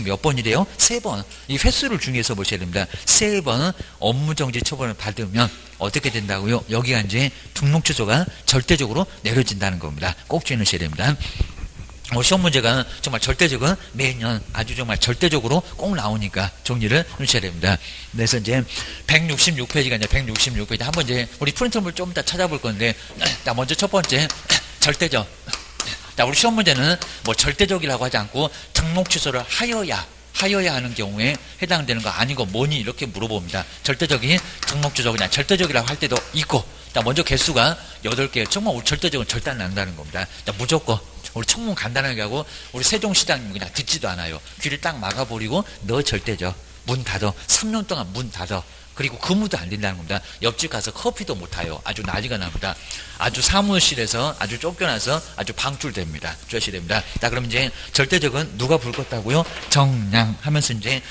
몇 번이래요? 3번. 이 횟수를 중요해서 보셔야 됩니다. 3번 업무정지 처분을 받으면 어떻게 된다고요? 여기가 이제 등록 취소가 절대적으로 내려진다는 겁니다. 꼭 주의하셔야 됩니다. 시험 문제가 정말 절대적은 매년 아주 정말 절대적으로 꼭 나오니까 정리를 해주셔야 됩니다. 그래서 이제 166페이지가 이제 166페이지 한번 이제 우리 프린트물 좀 이따 찾아볼 건데 자 먼저 첫 번째 절대적. 자 우리 시험 문제는 절대적이라고 하지 않고 등록 취소를 하여야 하는 경우에 해당되는 거 아니고 뭐니 이렇게 물어봅니다. 절대적인 등록 취소 그냥 절대적이라고 할 때도 있고 자 먼저 개수가 8개 정말 우리 절대적은 절대 안 난다는 겁니다. 자 무조건 우리 청문 간단하게 하고 우리 세종시장님 그냥 듣지도 않아요. 귀를 딱 막아버리고 너 절대적 문 닫아 3년 동안 문 닫아 그리고 근무도 안 된다는 겁니다. 옆집 가서 커피도 못 타요. 아주 난리가 납니다. 아주 사무실에서 아주 쫓겨나서 아주 방출됩니다. 주셔야 됩니다. 자 그럼 이제 절대적은 누가 불 껐다고요? 정량 하면서 이제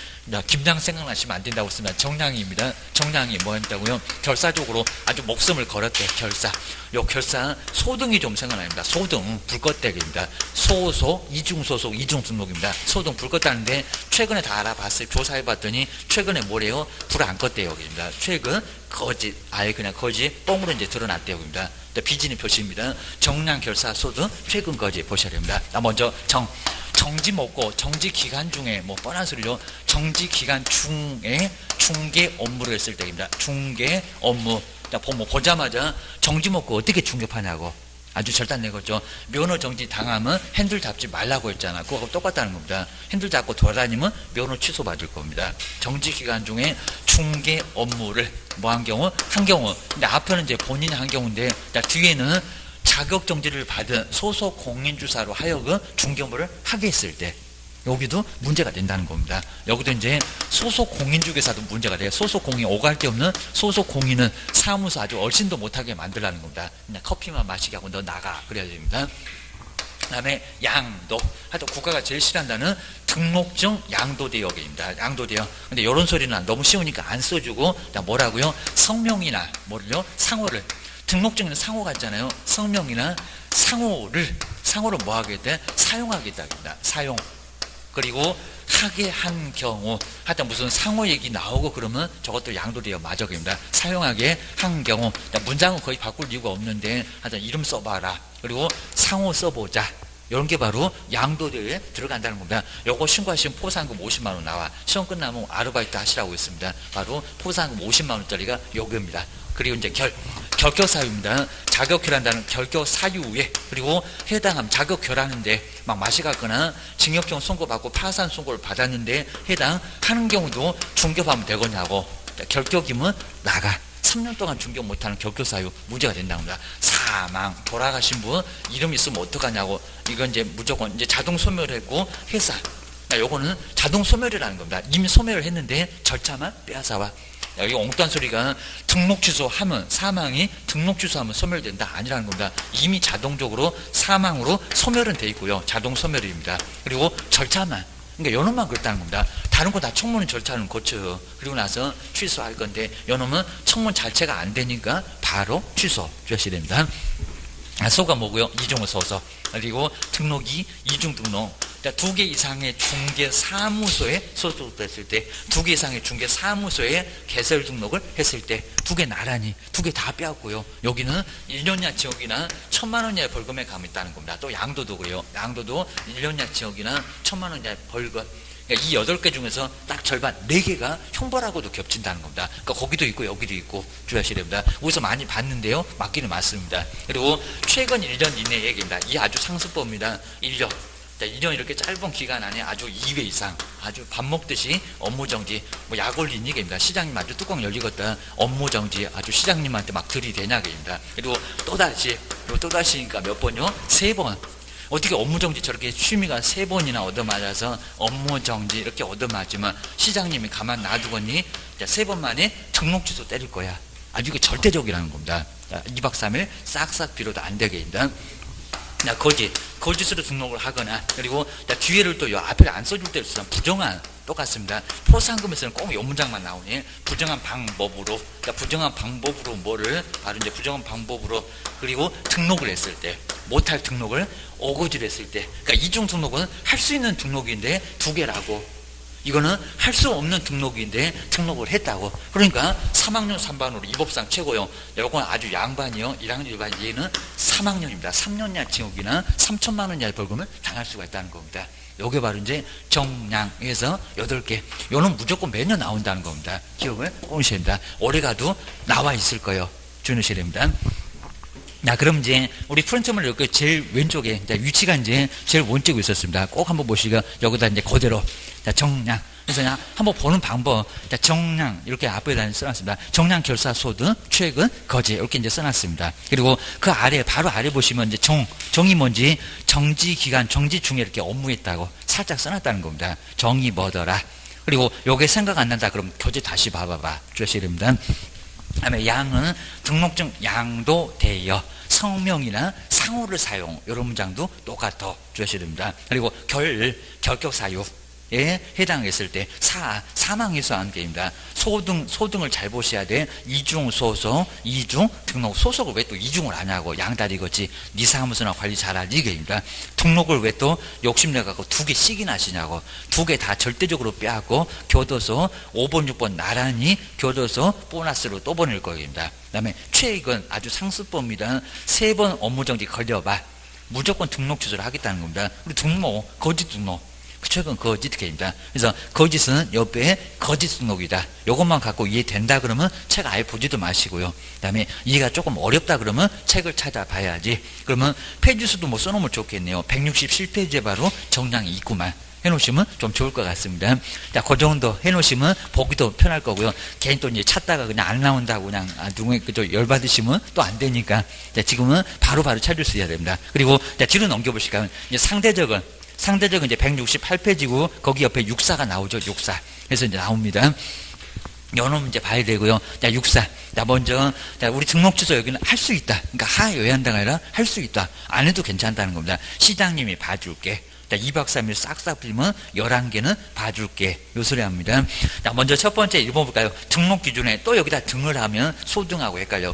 김장 생각나시면 안 된다고 했습니다. 정량입니다. 정량이 뭐 했다고요? 결사적으로 아주 목숨을 걸었대. 결사. 요 결사 소등이 좀 생각납니다. 소등 불꽃대기입니다. 소소 이중소속 이중등록입니다. 소등 불 껐다는데 최근에 다 알아봤어요. 조사해봤더니 최근에 뭐래요? 불 안 껐대요. 여기입니다. 최근 거짓 아예 그냥 거짓 뻥으로 이제 드러났대요. 여기입니다. 비진의 표시입니다. 정량 결사 소등 최근 거짓 보셔야 됩니다. 먼저 정지 먹고 정지 기간 중에 뭐 뻔한 소리로 정지 기간 중에 중개 업무를 했을 때입니다. 중개 업무 보자마자 정지 먹고 어떻게 중개파냐고 아주 절단된 거죠. 면허 정지 당하면 핸들 잡지 말라고 했잖아. 그거하고 똑같다는 겁니다. 핸들 잡고 돌아다니면 면허 취소 받을 겁니다. 정지 기간 중에 중개 업무를 뭐 한 경우 한 경우 근데 앞에는 이제 본인이 한 경우인데 뒤에는 자격정지를 받은 소속 공인주사로 하여금 중개업무를 하게 했을 때 여기도 문제가 된다는 겁니다. 여기도 이제 소속 공인중개사도 문제가 돼요. 소속 공인 오갈 데 없는 소속 공인은 사무소 아주 얼씬도 못하게 만들라는 겁니다. 그냥 커피만 마시게 하고 너 나가 그래야 됩니다. 그 다음에 양도 하여튼 국가가 제일 싫어한다는 등록증 양도대역입니다. 양도대역. 근데 이런 소리는 너무 쉬우니까 안 써주고 뭐라고요? 성명이나 뭐를요? 상호를 등록증에는 상호가 있잖아요. 성명이나 상호를 뭐 하겠다? 사용하겠다입니다. 사용. 그리고 하게 한 경우 하여튼 무슨 상호 얘기 나오고 그러면 저것도 양도돼요. 마저입니다. 사용하게 한 경우 문장은 거의 바꿀 이유가 없는데 하여튼 이름 써봐라. 그리고 상호 써보자. 이런 게 바로 양도대에 들어간다는 겁니다. 요거 신고하시면 포상금 50만 원 나와. 시험 끝나면 아르바이트 하시라고 했습니다. 바로 포상금 50만 원짜리가 요겁니다. 그리고 이제 결격사유입니다. 자격결한다는 결격사유에 그리고 해당함 자격결하는데 막 마시갔거나 징역형 선고받고 파산 선고를 받았는데 해당하는 경우도 중개하면 되거냐고. 결격이면 나가. 3년 동안 중개 못하는 결격사유 문제가 된다고 합니다. 사망 돌아가신 분 이름 있으면 어떡하냐고. 이건 이제 무조건 이제 자동 소멸했고 회사 요거는 자동 소멸이라는 겁니다. 이미 소멸을 했는데 절차만 빼앗아와. 여기 엉뚱한 소리가 등록 취소하면 사망이 등록 취소하면 소멸된다 아니라는 겁니다. 이미 자동적으로 사망으로 소멸은 돼 있고요. 자동 소멸입니다. 그리고 절차만 그러니까 요놈만 그렇다는 겁니다. 다른 거 다 청문 절차는 거쳐요. 그리고 나서 취소할 건데 요놈은 청문 자체가 안 되니까 바로 취소 주셔야 됩니다. 소가 뭐고요? 이중을 써서 그리고 등록이 이중 등록. 두 개 이상의 중개사무소에 소속됐을 때, 두 개 이상의 중개사무소에 개설 등록을 했을 때, 두 개 나란히, 두 개 다 빼앗고요. 여기는 1년이나 지역이나 1,000만 원 이하의 벌금에 감있다는 겁니다. 또 양도도 그래요. 양도도 1년이나 지역이나 1,000만 원 이하의 벌금. 그러니까 이 8개 중에서 딱 절반 4개가 형벌하고도 겹친다는 겁니다. 그러니까 거기도 있고 여기도 있고 주의하셔야 됩니다. 어디서 많이 봤는데요. 맞기는 맞습니다. 그리고 최근 1년 이내 얘기입니다. 이 아주 상습범입니다. 1년. 1년 이렇게 짧은 기간 안에 아주 2회 이상 아주 밥 먹듯이 업무정지 뭐 약 올린 얘기입니다. 시장님 아주 뚜껑 열리겠다. 업무정지 아주 시장님한테 막 들이대냐 얘기입니다. 그리고 또다시니까 몇 번요? 3번. 어떻게 업무정지 저렇게 취미가 3번이나 얻어맞아서 업무정지 이렇게 얻어맞으면 시장님이 가만 놔두거니 3번 만에 등록 취소 때릴 거야. 아주 이게 절대적이라는 겁니다. 2박 3일 싹싹 빌어도 안 되게 입니다. 거짓으로 등록을 하거나 그리고 뒤에를 또 앞에 안 써줄 때 쓰면 부정한 똑같습니다. 포상금에서는 꼭 요 문장만 나오니 부정한 방법으로 부정한 방법으로 뭐를 바로 이제 부정한 방법으로 그리고 등록을 했을 때 못할 등록을 오거지를 했을 때 그러니까 이중 등록은 할 수 있는 등록인데 2개라고 이거는 할 수 없는 등록인데 등록을 했다고. 그러니까 3학년 3반으로 이법상 최고요. 이건 아주 양반이요. 1학년 1반 얘는 3학년입니다. 3년 이하 징역이나 3천만 원 이하의 벌금을 당할 수가 있다는 겁니다. 요게 바로 이제 정량에서 8개. 요는 무조건 매년 나온다는 겁니다. 기억을 꼬으셔야 됩니다. 올해 가도 나와 있을 거예요. 주무셔야 됩니다. 그럼 이제 우리 프런트물 이렇게 제일 왼쪽에 위치가 이제 제일 왼쪽에 있었습니다. 꼭 한번 보시고 여기다 이제 그대로 정량. 그래서 그냥 한번 보는 방법. 정량 이렇게 앞에다 써놨습니다. 정량 결사 소등 최근 거지 이렇게 이제 써놨습니다. 그리고 그 아래 바로 아래 보시면 이제 정이 뭔지 정지 기간 정지 중에 이렇게 업무했다고 살짝 써놨다는 겁니다. 정이 뭐더라. 그리고 요게 생각 안 난다 그럼 교재 다시 봐봐봐 주셔야 됩니다. 그다음에 양은 등록증 양도되어 성명이나 상호를 사용 이런 문장도 똑같아 주셔야 됩니다. 그리고 결격사유 에 해당했을 때 사망해서 한 게입니다. 소등을 잘 보셔야 돼. 이중 소속, 이중 등록. 소속을 왜 또 이중을 하냐고. 양다리겠지. 네 사무소나 관리 잘하지 이게입니다. 등록을 왜 또 욕심내갖고 2개씩이나 하시냐고. 2개 다 절대적으로 빼앗고 교도소 5번 6번 나란히 교도소 보너스로 또 보낼 거입니다. 그 다음에 최익은 아주 상습범입니다. 3번 업무정지 걸려봐 무조건 등록 취소를 하겠다는 겁니다. 우리 등록 거짓 등록 최근 거짓입니다. 그래서 거짓은 옆에 거짓 등록이다. 이것만 갖고 이해된다 그러면 책 아예 보지도 마시고요. 그 다음에 이해가 조금 어렵다 그러면 책을 찾아봐야지. 그러면 페이지 수도 뭐 써놓으면 좋겠네요. 167페이지에 바로 정량이 있구만. 해놓으시면 좀 좋을 것 같습니다. 자, 그 정도 해놓으시면 보기도 편할 거고요. 개인 또 이제 찾다가 그냥 안 나온다고 그냥 누군가 그저 열받으시면 또 안 되니까. 자, 지금은 바로바로 찾을 수 있어야 됩니다. 그리고 자, 뒤로 넘겨보실까요? 이제 상대적은 이제 168페이지고 거기 옆에 육사가 나오죠. 육사. 그래서 이제 나옵니다. 연호 문제 봐야 되고요. 자, 육사. 자, 먼저 자, 우리 등록 취소 여기는 할 수 있다. 그러니까 하여야 한다가 아니라 할 수 있다. 안 해도 괜찮다는 겁니다. 시장님이 봐줄게. 자, 2박 3일 싹싹 빌면 11개는 봐줄게. 요 소리 합니다. 자, 먼저 첫 번째 읽어볼까요? 등록 기준에 또 여기다 등을 하면 소등하고 헷갈려.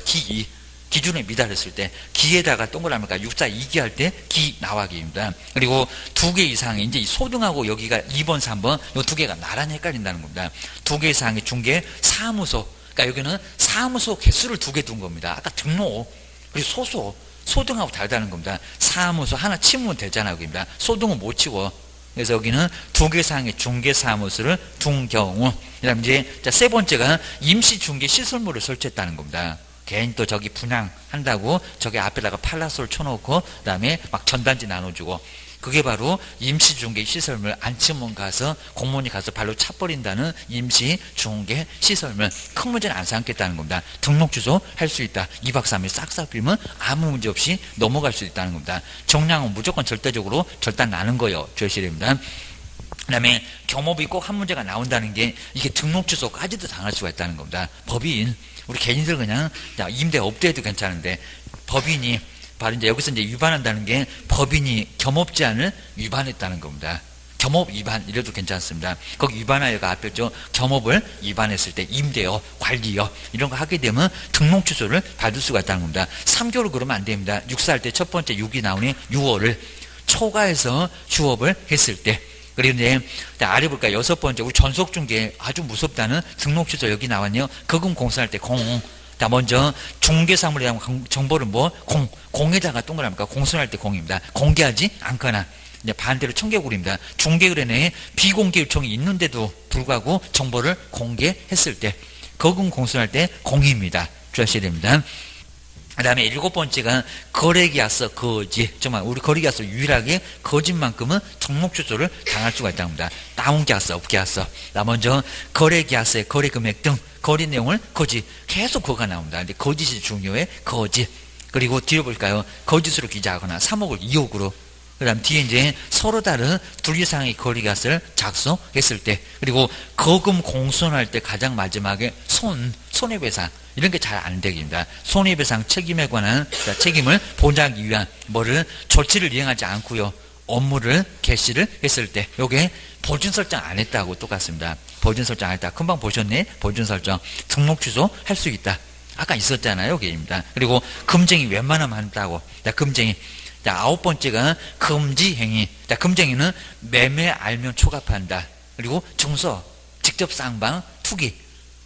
기준에 미달했을 때 기에다가 동그라미가 육사 2기 할 때 기 나와기입니다. 그리고 2개 이상이 이제 소등하고 여기가 2번 3번 요 2개가 나란히 헷갈린다는 겁니다. 2개 이상의 중개 사무소, 그러니까 여기는 사무소 개수를 2개 둔 겁니다. 아까 등록 그리고 소등하고 다르다는 겁니다. 사무소 하나 치면 되잖아요. 여기입니다. 소등은 못 치고. 그래서 여기는 2개 이상의 중개사무소를 둔 경우. 그 다음 이제 세 번째가 임시 중개 시설물을 설치했다는 겁니다. 개인 또 저기 분양한다고 저기 앞에다가 팔라솔 쳐놓고 그 다음에 막 전단지 나눠주고 그게 바로 임시중개 시설물 안치문 가서 공무원이 가서 발로 차버린다는 임시중개 시설물 큰 문제는 안 삼겠다는 겁니다. 등록 취소 할 수 있다. 2박 3일 싹싹 빌면 아무 문제 없이 넘어갈 수 있다는 겁니다. 정량은 무조건 절대적으로 절단 나는 거예요. 절실입니다. 그 다음에 겸업이 꼭 한 문제가 나온다는 게 이게 등록 취소까지도 당할 수가 있다는 겁니다. 법인 우리 개인들 그냥 임대 없대도 괜찮은데 법인이 바로 이제 여기서 이제 위반한다는 게 법인이 겸업 제한을 위반했다는 겁니다. 겸업 위반 이래도 괜찮습니다. 거기 위반하여가 앞에 저 겸업을 위반했을 때 임대요, 관리요 이런 거 하게 되면 등록 취소를 받을 수가 있다는 겁니다. 3개월 그러면 안 됩니다. 육사할 때 첫 번째 6이 나오니 6월을 초과해서 휴업을 했을 때. 그리고 이제 아래 볼까요? 6번째 우리 전속중개 아주 무섭다는 등록 취소 여기 나왔네요. 거금 공사할 때 공. 자, 먼저 중개사물에 대한 정보를 공에다가 동그라미니까 공선할 때 공입니다. 공개하지 않거나 이제 반대로 청개구리입니다. 중개거래 내에 비공개 요청이 있는데도 불구하고 정보를 공개했을 때 거금 공선할 때 공입니다. 주의하셔야 됩니다. 그 다음에 7번째가 거래계약서 거짓. 정말 우리 거래계약서 유일하게 거짓만큼은 등록 취소를 당할 수가 있다는 겁니다. 다운 계약서, 업 계약서. 먼저 거래계약서의 거래금액 등 거래 내용을 거짓. 계속 그거가 나옵니다. 근데 거짓이 중요해. 거짓. 그리고 뒤로 볼까요? 거짓으로 기재하거나 3억을 2억으로. 그 다음 뒤에 이제 서로 다른 둘 이상의 거래계약서를 작성했을 때, 그리고 거금 공손할 때 가장 마지막에 손해배상 이런 게 잘 안 되기입니다. 손해배상 책임에 관한 책임을 보장하기 위한 뭐를 조치를 이행하지 않고요. 업무를 개시를 했을 때 요게 보증 설정 안 했다고 똑같습니다. 보증 설정 안 했다. 금방 보셨네. 보증 설정 등록 취소 할 수 있다. 아까 있었잖아요. 여기입니다. 그리고 금쟁이 웬만하면 한다고. 금쟁이. 자, 9번째가 금지행위. 자, 금쟁이는 매매 알면 초과한다. 그리고 증서, 직접 쌍방, 투기.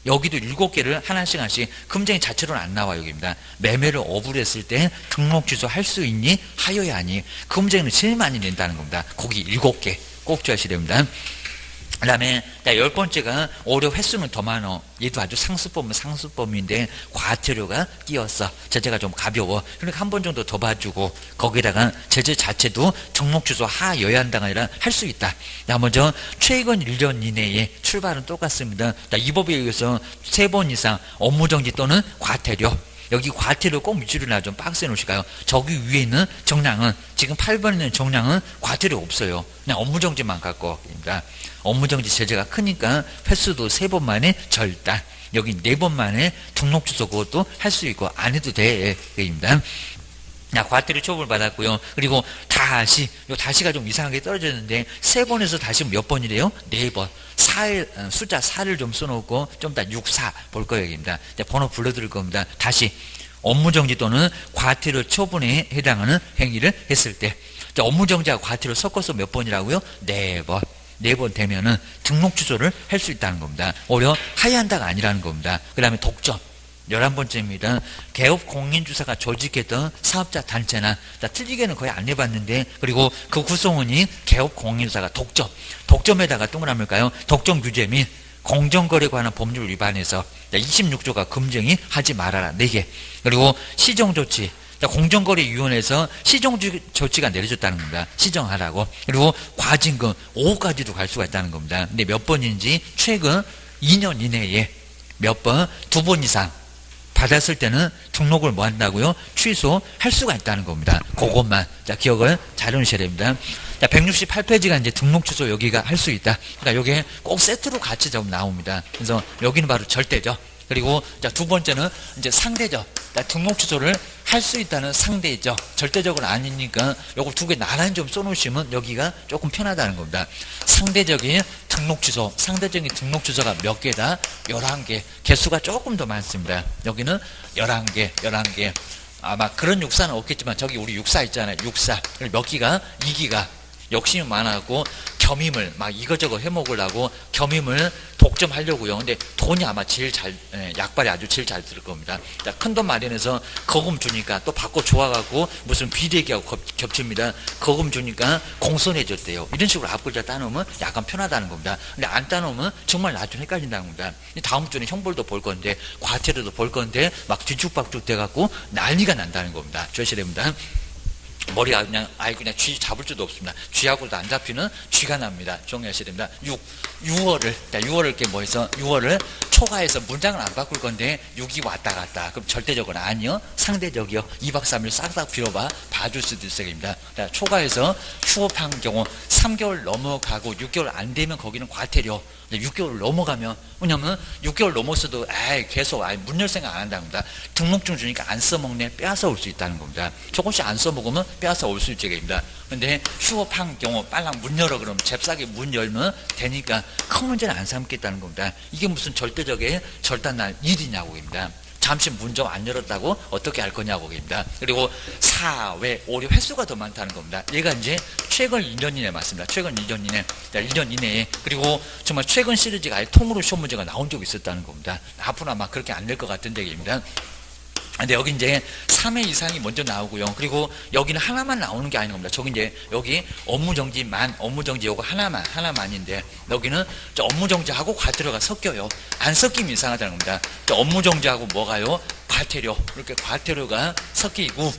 여기도 7개를 하나씩 금쟁이 자체로는 안 나와요. 여기입니다. 매매를 어불 했을 때 등록 취소 할 수 있니? 하여야 하니? 금쟁이는 제일 많이 낸다는 겁니다. 거기 7개 꼭 주의하셔야 됩니다. 그 다음에 10번째가 오류 횟수는 더 많어. 얘도 아주 상습범인데 과태료가 끼었어. 제재가 좀 가벼워. 그러니까 한 번 정도 더 봐주고 거기다가 제재 자체도 등록 취소 하여야 한다가 아니라 할 수 있다. 먼저 최근 1년 이내에 출발은 똑같습니다. 이 법에 의해서 3번 이상 업무정지 또는 과태료. 여기 과태료 꼭 밑줄을 좀 박스에 놓으실까요? 저기 위에 있는 정량은 지금 8번에 있는 정량은 과태료 없어요. 그냥 업무정지만 갖고 입니다. 업무정지 제재가 크니까 횟수도 3번 만에 절단. 여기 4번 만에 등록 취소 그것도 할 수 있고 안 해도 돼. 입니다. 과태료 처분을 받았고요. 그리고 다시, 요 다시가 좀 이상하게 떨어졌는데, 3번에서 다시 몇 번이래요? 4번. 4일, 숫자 4를 좀 써놓고, 좀 이따 6, 4 볼 거예요, 여기입니다. 번호 불러드릴 겁니다. 다시, 업무정지 또는 과태료 처분에 해당하는 행위를 했을 때, 업무정지하고 과태료 섞어서 몇 번이라고요? 4번. 4번 되면은 등록 취소를 할 수 있다는 겁니다. 오히려 하야한다가 아니라는 겁니다. 그 다음에 독점. 11번째입니다. 개업 공인주사가 조직했던 사업자 단체나, 틀리게는 거의 안 해봤는데, 그리고 그 구성원이 개업 공인주사가 독점. 독점에다가 동그라밀까요? 독점 규제 및 공정거래 관한 법률 위반해서 26조가 금정이 하지 말아라. 4개. 그리고 시정조치. 공정거래위원회에서 시정조치가 내려졌다는 겁니다. 시정하라고. 그리고 과징금 5호까지도 갈 수가 있다는 겁니다. 근데 몇 번인지 최근 2년 이내에 몇 번, 2번 이상 받았을 때는 등록을 뭐 한다고요? 취소할 수가 있다는 겁니다. 그것만 기억을 잘 해놓으셔야 됩니다. 168페이지가 이제 등록 취소 여기가 할 수 있다. 그러니까 여기에 꼭 세트로 같이 좀 나옵니다. 그래서 여기는 바로 절대죠. 그리고 두 번째는 이제 상대적. 등록 취소를 할 수 있다는 상대적. 절대적은 아니니까 요거 2개 나란히 좀 써놓으시면 여기가 조금 편하다는 겁니다. 상대적인 등록 취소. 상대적인 등록 취소가 몇 개다? 11개. 개수가 조금 더 많습니다. 여기는 11개. 아마 그런 육사는 없겠지만 저기 우리 육사 있잖아요. 육사. 몇 기가? 2기가. 욕심이 많아갖고 겸임을 막 이거저거 해먹으려고 겸임을 독점하려고요. 근데 돈이 아마 제일 약발이 아주 제일 잘 들 겁니다. 큰 돈 마련해서 거금 주니까 또 받고 좋아가고 무슨 비대기하고 겹칩니다. 거금 주니까 공손해졌대요. 이런 식으로 앞글자 따놓으면 약간 편하다는 겁니다. 근데 안 따놓으면 정말 나중에 헷갈린다는 겁니다. 다음 주는 형벌도 볼 건데 과태료도 볼 건데 막 뒤죽박죽 돼갖고 난리가 난다는 겁니다. 조심해야 됩니다. 머리가 그냥 쥐 잡을 줄도 없습니다. 쥐하고도 안 잡히는 쥐가 납니다. 정리하셔야 됩니다. 6월을 이렇게 뭐 해서 6월을 초과해서 문장을 안 바꿀 건데 6이 왔다 갔다. 그럼 절대적은 아니요. 상대적이요. 2박 3일 싹싹 빌어봐. 봐줄 수도 있어야 됩니다. 초과해서 휴업한 경우 3개월 넘어가고 6개월 안 되면 거기는 과태료. 6개월 넘어가면, 왜냐면 6개월 넘었어도 계속 문 열 생각 안 한답니다. 등록증 주니까 안 써먹네. 빼앗아 올 수 있다는 겁니다. 조금씩 안 써먹으면 빼앗아 올 수 있게 됩니다. 근데 휴업한 경우 빨랑 문 열어 그러면 잽싸게 문 열면 되니까 큰 문제는 안 삼겠다는 겁니다. 이게 무슨 절대적인 절단날 일이냐고 입니다. 잠시 문 좀 안 열었다고 어떻게 할 거냐고 입니다. 그리고 4회, 5회 횟수가 더 많다는 겁니다. 얘가 이제 최근 2년 이내 맞습니다. 최근 2년 이내. 1년 이내에. 그리고 정말 최근 시리즈가 아예 통으로 시험 문제가 나온 적이 있었다는 겁니다. 앞으로 아마 그렇게 안 될 것 같은 얘기입니다. 근데 여기 이제 3회 이상이 먼저 나오고요. 그리고 여기는 하나만 나오는 게 아닌 겁니다. 저기 이제 여기 업무정지 요거 하나만인데 여기는 업무정지하고 과태료가 섞여요. 안 섞이면 이상하다는 겁니다. 업무정지하고 뭐가요? 과태료. 이렇게 과태료가 섞이고,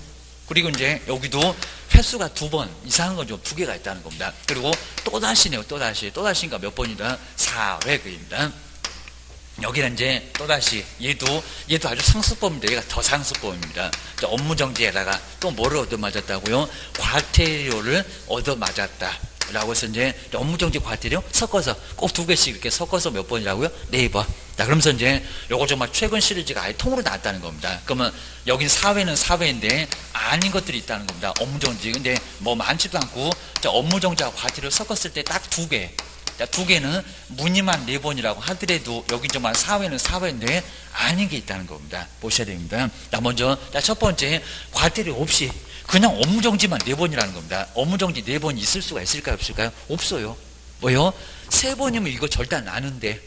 그리고 이제 여기도 횟수가 2번 이상한 건 좀 2개가 있다는 겁니다. 그리고 또다시네요. 또다시니까 몇 번이다? 4회 그입니다. 여기는 이제 또다시 얘도 아주 상습범입니다. 얘가 더 상습범입니다. 업무정지에다가 또 뭐를 얻어맞았다고요? 과태료를 얻어맞았다 라고 해서 이제 업무정지 과태료 섞어서 꼭 2개씩 이렇게 섞어서 몇 번이라고요? 4번. 자, 그러면서 이제 요거 정말 최근 시리즈가 아예 통으로 나왔다는 겁니다. 그러면 여긴 4회는 4회인데 아닌 것들이 있다는 겁니다. 업무정지. 근데 뭐 많지도 않고 업무정지와 과태료 섞었을 때 딱 2개. 2개는 무늬만 4번이라고 하더라도 여기 정말 4회는 4회인데 아닌 게 있다는 겁니다. 보셔야 됩니다. 먼저 첫 번째, 과태료 없이 그냥 업무정지만 4번이라는 겁니다. 업무정지 4번이 있을 수가 있을까요? 없을까요? 없어요. 뭐요? 3번이면 이거 절대 안 나는데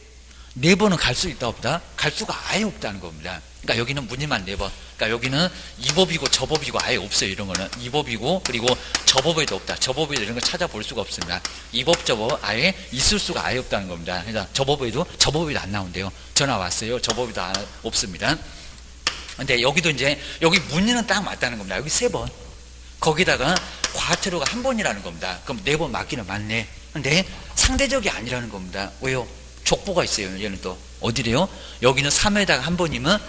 4번은 갈 수 있다 없다? 갈 수가 아예 없다는 겁니다. 그러니까 여기는 무늬만 4번. 그러니까 여기는 이 법이고 저 법이고 아예 없어요. 이런 거는 이 법이고 그리고 저 법에도 없다. 저 법에도 이런 거 찾아볼 수가 없습니다. 이 법 저 법 아예 있을 수가 아예 없다는 겁니다. 그러니까 저 법에도 안 나온대요. 전화 왔어요. 저 법에도 없습니다. 근데 여기도 이제 여기 무늬는 딱 맞다는 겁니다. 여기 3번. 거기다가 과태료가 1번이라는 겁니다. 그럼 4번 맞기는 맞네. 근데 상대적이 아니라는 겁니다. 왜요? 족보가 있어요. 얘는 또 어디래요? 여기는 3회에다가 1번이면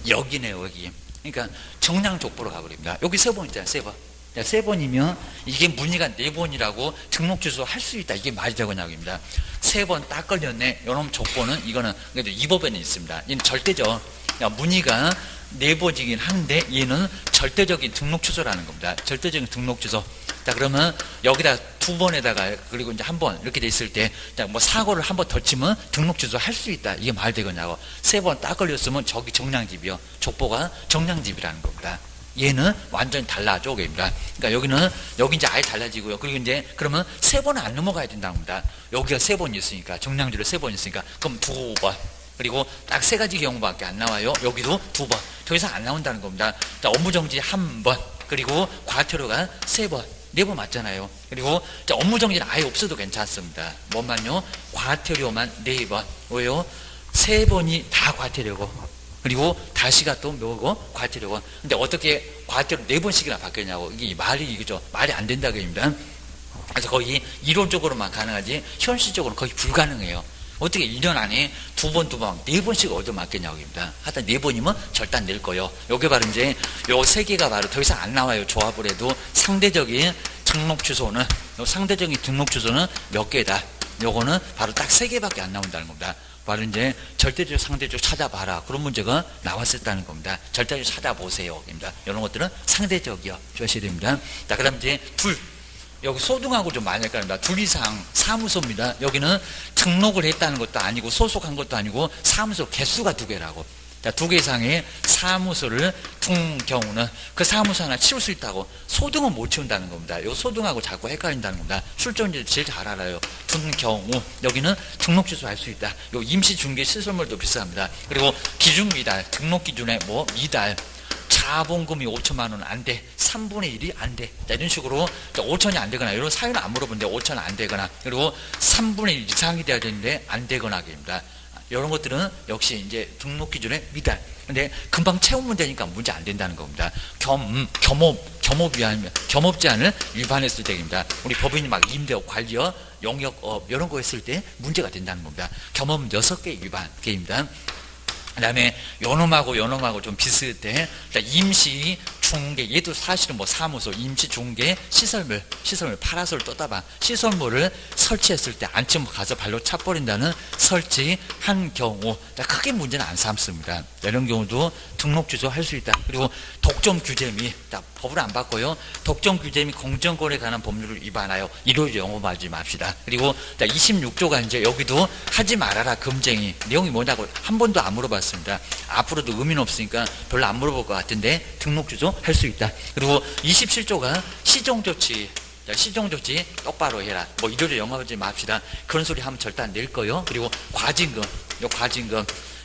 여기네요. 여기. 그러니까 정량 족보로 가버립니다. 여기 3번 있잖아요. 3번. 3번이면 이게 무늬가 4번이라고 등록 취소 할 수 있다. 이게 말이 되거냐고입니다. 3번 딱 걸렸네. 요놈 족보는 이거는 그래도 이 법에는 있습니다. 얘는 절대죠. 문의가 4번이긴 한데 얘는 절대적인 등록 취소라는 겁니다. 절대적인 등록 취소. 자, 그러면 여기다 2번에다가 그리고 이제 1번 이렇게 돼 있을 때 뭐 사고를 1번 더 치면 등록 취소 할 수 있다. 이게 말 되겠냐고. 3번 딱 걸렸으면 저기 정량집이요. 족보가 정량집이라는 겁니다. 얘는 완전히 달라져. 그러니까 여기 이제 아예 달라지고요. 그리고 이제 그러면 3번은 안 넘어가야 된다는 겁니다. 여기가 3번 있으니까 정량지로 3번 있으니까 그럼 2번. 그리고 딱 3가지 경우밖에 안 나와요. 여기도 2번. 더 이상 안 나온다는 겁니다. 자, 업무정지 1번. 그리고 과태료가 3번. 4번 맞잖아요. 그리고 자, 업무정지는 아예 없어도 괜찮습니다. 뭐만요? 과태료만 4번. 왜요? 3번이 다 과태료고. 그리고 다시가 또 뭐고? 과태료고. 근데 어떻게 과태료 4번씩이나 바뀌었냐고. 이게 말이 그죠? 말이 안 된다고 합니다. 그래서 거의 이론적으로만 가능하지 현실적으로 거의 불가능해요. 어떻게 1년 안에 2번, 4번씩 얻어맞겠냐고 합니다. 하여튼 4번이면 절대 안 낼 거예요. 요게 바로 이제 요 3개가 바로 더 이상 안 나와요. 조합을 해도 상대적인 등록 취소는, 요 상대적인 등록 취소는 몇 개다. 요거는 바로 딱 3개밖에 안 나온다는 겁니다. 바로 이제 절대적, 상대적 찾아봐라. 그런 문제가 나왔었다는 겁니다. 절대적 찾아보세요. 입니다. 이런 것들은 상대적이요. 조셔야 됩니다. 자, 그럼 이제 여기 소등하고 좀 많이 헷갈립니다. 둘 이상 사무소입니다. 여기는 등록을 했다는 것도 아니고 소속한 것도 아니고 사무소 개수가 2개라고. 자, 2개 이상의 사무소를 둔 경우는 그 사무소 하나 치울 수 있다고. 소등은 못 치운다는 겁니다. 요 소등하고 자꾸 헷갈린다는 겁니다. 출전지 제일 잘 알아요. 둔 경우 여기는 등록 취소할 수 있다. 요 임시 중개 시설물도 비슷합니다. 그리고 기준 미달, 등록 기준에 뭐 미달 자본금이 5천만 원 안 돼. 3분의 1이 안 돼. 자, 이런 식으로 5천이 안 되거나 이런 사유는 안 물어보는데 5천 안 되거나 그리고 3분의 1 이상이 돼야 되는데 안 되거나 입니다. 이런 것들은 역시 이제 등록 기준에 미달. 근데 금방 채우면 되니까 문제 안 된다는 겁니다. 겸업 제한을 위반했을 때입니다. 우리 법인이 막 임대업, 관리업, 용역업 이런 거 했을 때 문제가 된다는 겁니다. 겸업 6개 위반 게임입니다. 그 다음에 요놈하고 좀 비슷해. 임시 중개, 얘도 사실은 뭐 사무소, 임시 중개, 시설물 파라솔 떠다봐. 시설물을 설치했을 때 안 치면 가서 발로 차버린다는 설치한 경우. 크게 문제는 안 삼습니다. 이런 경우도 등록 취소할 수 있다. 그리고 독점 규제 및, 법을 안 바꿔요. 독점 규제 및 공정거래에 관한 법률을 위반하여 이를 영업하지 맙시다. 그리고 26조가 이제 여기도 하지 말아라 금쟁이. 내용이 뭐냐고 한 번도 안 물어봤습니다. 앞으로도 의미는 없으니까 별로 안 물어볼 것 같은데 등록 취소 할 수 있다. 그리고 27조가 시정조치. 시정조치 똑바로 해라. 뭐 이를 영업하지 맙시다. 그런 소리 하면 절대 안 낼 거요. 그리고 과징금.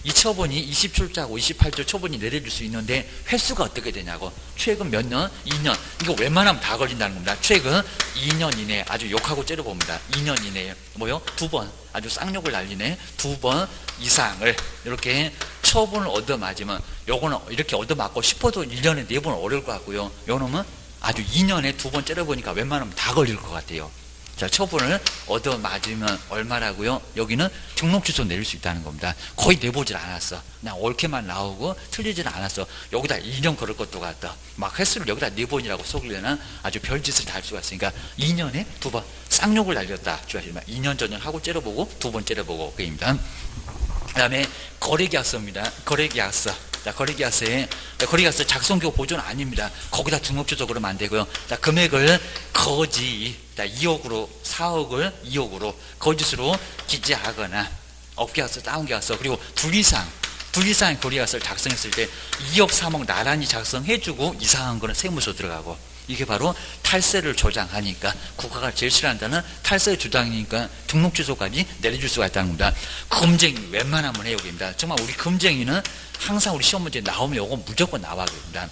이 처분이 27조하고 28조 처분이 내려질 수 있는데 횟수가 어떻게 되냐고. 최근 몇 년? 2년. 이거 웬만하면 다 걸린다는 겁니다. 최근 2년 이내에 아주 욕하고 째려봅니다. 2년 이내에 뭐요? 2번. 아주 쌍욕을 날리네. 2번 이상을 이렇게 처분을 얻어맞으면 요거는 이렇게 얻어맞고 싶어도 1년에 4번 어려울 것 같고요. 요놈은 아주 2년에 2번 째려보니까 웬만하면 다 걸릴 것 같아요. 자, 처분을 얻어맞으면 얼마라고요? 여기는 등록 취소 내릴 수 있다는 겁니다. 거의 내보질 않았어. 그냥 옳게만 나오고 틀리질 않았어. 여기다 2년 걸을 것도 같다. 막 횟수를 여기다 4번이라고 속이려나 아주 별짓을 다 할 수가 있으니까 2년에 2번 쌍욕을 날렸다. 2년 전년 하고 째려보고 2번 째려보고 그입니다. 그 다음에 거래계약서입니다. 거래계약서. 자, 거래계약서 작성기호 보존 아닙니다. 거기다 등록 취소 그러면 안 되고요. 자, 금액을 거짓, 2억으로 4억을 2억으로 거짓으로 기재하거나 업계약서, 다운계약서 그리고 둘 이상의 거래계약서를 작성했을 때 2억 3억 나란히 작성해주고 이상한 거는 세무서 들어가고. 이게 바로 탈세를 조장하니까 국가가 제일 싫어한다는 탈세 조장이니까 등록 취소까지 내려줄 수가 있다는 겁니다. 금쟁이 웬만하면 해요. 입니다. 정말 우리 금쟁이는 항상 우리 시험 문제 나오면 이거 무조건 나와.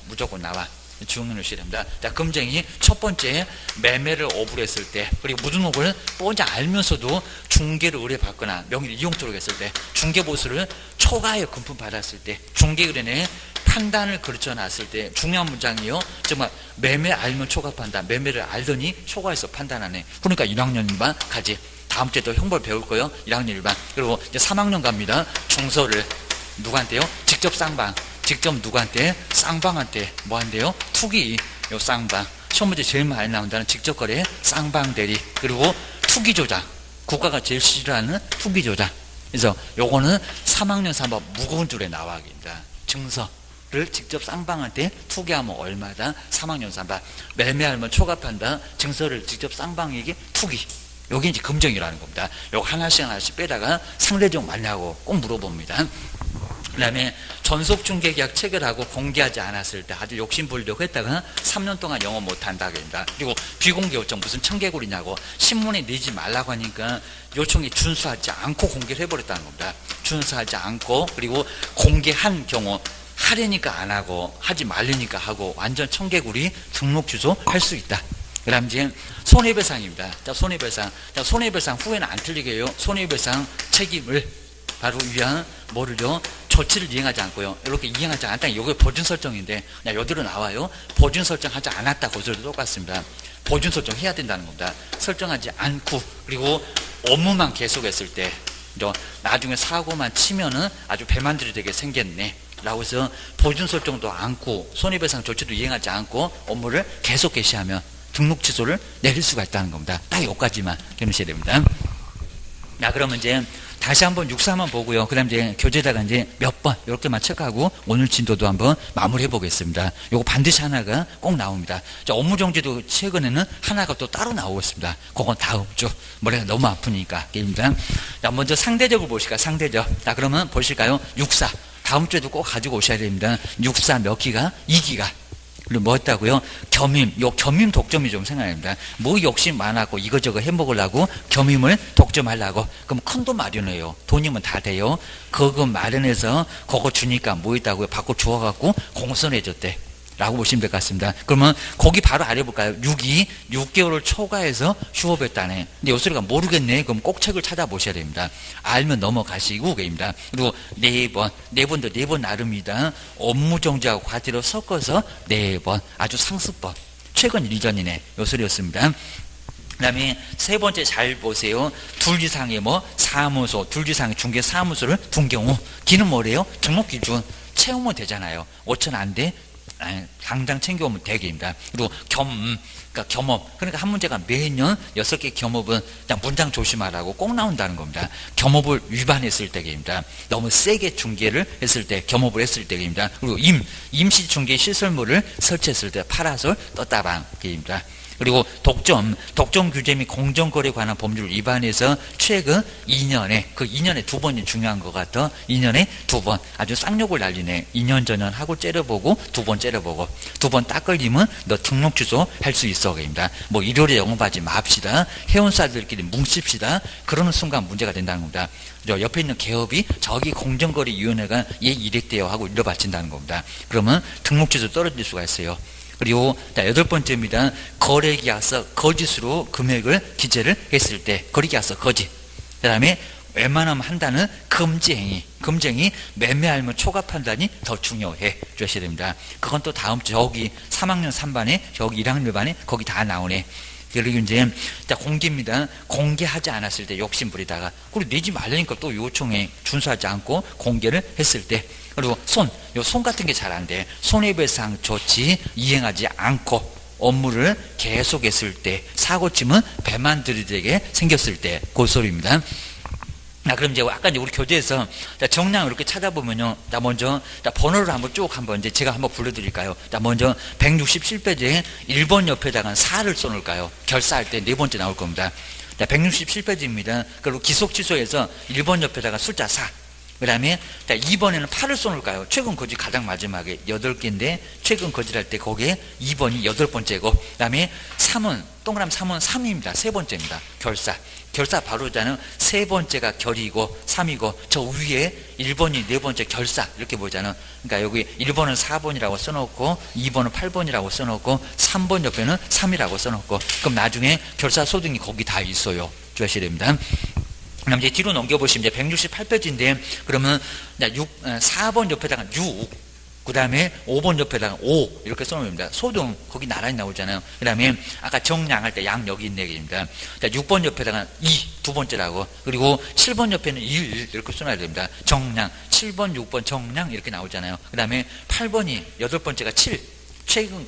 무조건 나와. 주문을 시켜야 됩니다. 자, 금쟁이 첫 번째 매매를 어불했을 때 그리고 무등록을 뻔히 알면서도 중개를 의뢰받거나 명의를 이용토록 했을 때 중개보수를 초과하여 금품 받았을 때 중개의뢰인의 판단을 그르쳐놨을 때 중요한 문장이요. 정말 매매 알면 초과 판단, 매매를 알더니 초과해서 판단하네. 그러니까 1학년 일반 가지. 다음 주에 또 형벌 배울 거예요. 1학년 일반. 그리고 이제 3학년 갑니다. 중서를 누구한테요? 직접 쌍방. 직접 누구한테? 쌍방한테 뭐 한대요? 투기. 요 쌍방. 시험 문제 제일 많이 나온다는 직접거래 쌍방 대리. 그리고 투기 조작. 국가가 제일 싫어하는 투기 조작. 그래서 요거는 3학년 3법 무거운 줄에 나와입니다. 증서를 직접 쌍방한테 투기하면 얼마다? 3학년 3반. 매매하면 초과판다. 증서를 직접 쌍방에게 투기. 여기 이제 금정이라는 겁니다. 요거 하나씩 빼다가 상대적 맞냐고 꼭 물어봅니다. 그 다음에 전속중개계약 체결하고 공개하지 않았을 때 아주 욕심부리려고 했다가 3년 동안 영업 못한다고 합니다. 그리고 비공개 요청 무슨 청개구리냐고 신문에 내지 말라고 하니까 요청이 준수하지 않고 공개를 해버렸다는 겁니다. 준수하지 않고 그리고 공개한 경우 하려니까 안 하고 하지 말려니까 하고 완전 청개구리 등록 취소 할 수 있다. 그 다음 이제 손해배상입니다. 자, 손해배상. 자, 손해배상 후에는 안 틀리게 해요. 손해배상 책임을 바로 위한 뭐를요? 조치를 이행하지 않고요. 이렇게 이행하지 않았다. 이게 보준 설정인데, 그냥 여기로 나와요. 보준 설정하지 않았다. 그것도 똑같습니다. 보준 설정 해야 된다는 겁니다. 설정하지 않고, 그리고 업무만 계속했을 때, 나중에 사고만 치면은 아주 배만들이 되게 생겼네. 라고 해서 보준 설정도 않고, 손해배상 조치도 이행하지 않고, 업무를 계속 개시하면 등록 취소를 내릴 수가 있다는 겁니다. 딱 여기까지만 해놓으셔야 됩니다. 자, 그러면 이제 다시 한번 육사만 보고요. 그 다음 이제 교재에다가 이제 몇 번, 이렇게만 체크하고 오늘 진도도 한번 마무리해 보겠습니다. 요거 반드시 하나가 꼭 나옵니다. 자, 업무정지도 최근에는 하나가 또 따로 나오고 있습니다. 그건 다음 주. 머리가 너무 아프니까. 게임입니다. 자, 먼저 상대적으로 보실까요? 상대적. 자, 그러면 보실까요? 육사. 다음 주에도 꼭 가지고 오셔야 됩니다. 육사 몇 기가? 2기가. 그리고 뭐 했다고요? 겸임. 요 겸임 독점이 좀 생각납니다. 뭐 욕심 많았고 이거저거 해먹으려고 겸임을 독점하려고. 그럼 큰 돈 마련해요. 돈이면 다 돼요. 그거 마련해서 그거 주니까 뭐 있다고요? 받고 주워갖고 공손해졌대. 라고 보시면 될 것 같습니다. 그러면 거기 바로 아래 볼까요? 6이 6개월을 초과해서 휴업했다네. 근데 요 소리가 모르겠네. 그럼 꼭 책을 찾아보셔야 됩니다. 알면 넘어가시고 계입니다. 그리고 4번, 4번도 4번 나름이다. 업무정지하고 과태료 섞어서 4번. 아주 상습법. 최근 이전이네. 요 소리였습니다. 그 다음에 세 번째 잘 보세요. 둘 이상의 사무소, 둘 이상의 중개 사무소를 둔 경우 기는 뭐래요? 등록 기준 채우면 되잖아요. 5천 안 돼? 당장 챙겨오면 되게입니다. 그리고 그러니까 겸업. 그러니까 한 문제가 매년 6개 겸업은 그냥 문장 조심하라고 꼭 나온다는 겁니다. 겸업을 위반했을 때입니다. 너무 세게 중개를 했을 때, 겸업을 했을 때입니다. 그리고 임시 중개 시설물을 설치했을 때 파라솔 떴다방 게입니다. 그리고 독점 규제 및 공정거래에 관한 법률을 위반해서 최근 2년에, 그 2년에 2번이 중요한 것 같아. 2년에 2번. 아주 쌍욕을 날리네. 2년 전년 하고 째려보고, 2번 째려보고. 2번 딱 걸리면 너 등록 취소 할 수 있어. 그입니다. 뭐 일요일에 영업하지 맙시다. 회원사들끼리 뭉칩시다. 그러는 순간 문제가 된다는 겁니다. 옆에 있는 개업이 저기 공정거래위원회가 얘 이랬대요 하고 일러바친다는 겁니다. 그러면 등록 취소 떨어질 수가 있어요. 그리고 8번째입니다. 거래계약서 거짓으로 금액을 기재를 했을 때 거래계약서 거짓. 그 다음에 웬만하면 한다는 금지행위. 금지행위 매매알면 초과 판단이 더 중요해 주셔야 됩니다. 그건 또 다음 주 저기 3학년 3반에 저기 1학년 반에 거기 다 나오네. 그리고 이제 공개입니다. 공개하지 않았을 때 욕심부리다가 그리고 내지 말라니까 또 요청에 준수하지 않고 공개를 했을 때. 그리고 손 같은 게 잘 안 돼. 손해배상 조치 이행하지 않고 업무를 계속했을 때, 사고치면 배만 들이대게 생겼을 때, 그 소리입니다. 그럼 이제 아까 우리 교재에서 정량을 이렇게 찾아보면요. 먼저 번호를 한번 이제 제가 한번 불러드릴까요? 먼저 167페이지에 1번 옆에다가 4를 써놓을까요? 결사할 때 4번째 나올 겁니다. 167페이지입니다. 그리고 기속 취소해서 1번 옆에다가 숫자 4. 그 다음에 2번에는 8을 써놓을까요? 최근 거짓 가장 마지막에 8개인데 최근 거짓할 때 거기에 2번이 8번째고 그 다음에 3은 동그라미 3은 3입니다. 세 번째입니다. 결사 바로자는 세 번째가 결이고 3이고 저 위에 1번이 네 번째 결사 이렇게 보잖아요. 그러니까 여기 1번은 4번이라고 써놓고 2번은 8번이라고 써놓고 3번 옆에는 3이라고 써놓고 그럼 나중에 결사 소등이 거기 다 있어요. 주셔야 됩니다. 그럼 이제 뒤로 넘겨보시면 이제 168페이지인데 그러면 4번 옆에다가 6 그 다음에 5번 옆에다가 5 이렇게 써놓습니다. 소등 거기 나란히 나오잖아요. 그 다음에 아까 정량할 때 양 여기 있는 얘기입니다. 6번 옆에다가 2 두 번째라고 그리고 7번 옆에는 1 이렇게 써놔야 됩니다. 정량 7번 6번 정량 이렇게 나오잖아요. 그 다음에 8번이 8번째가 7 최근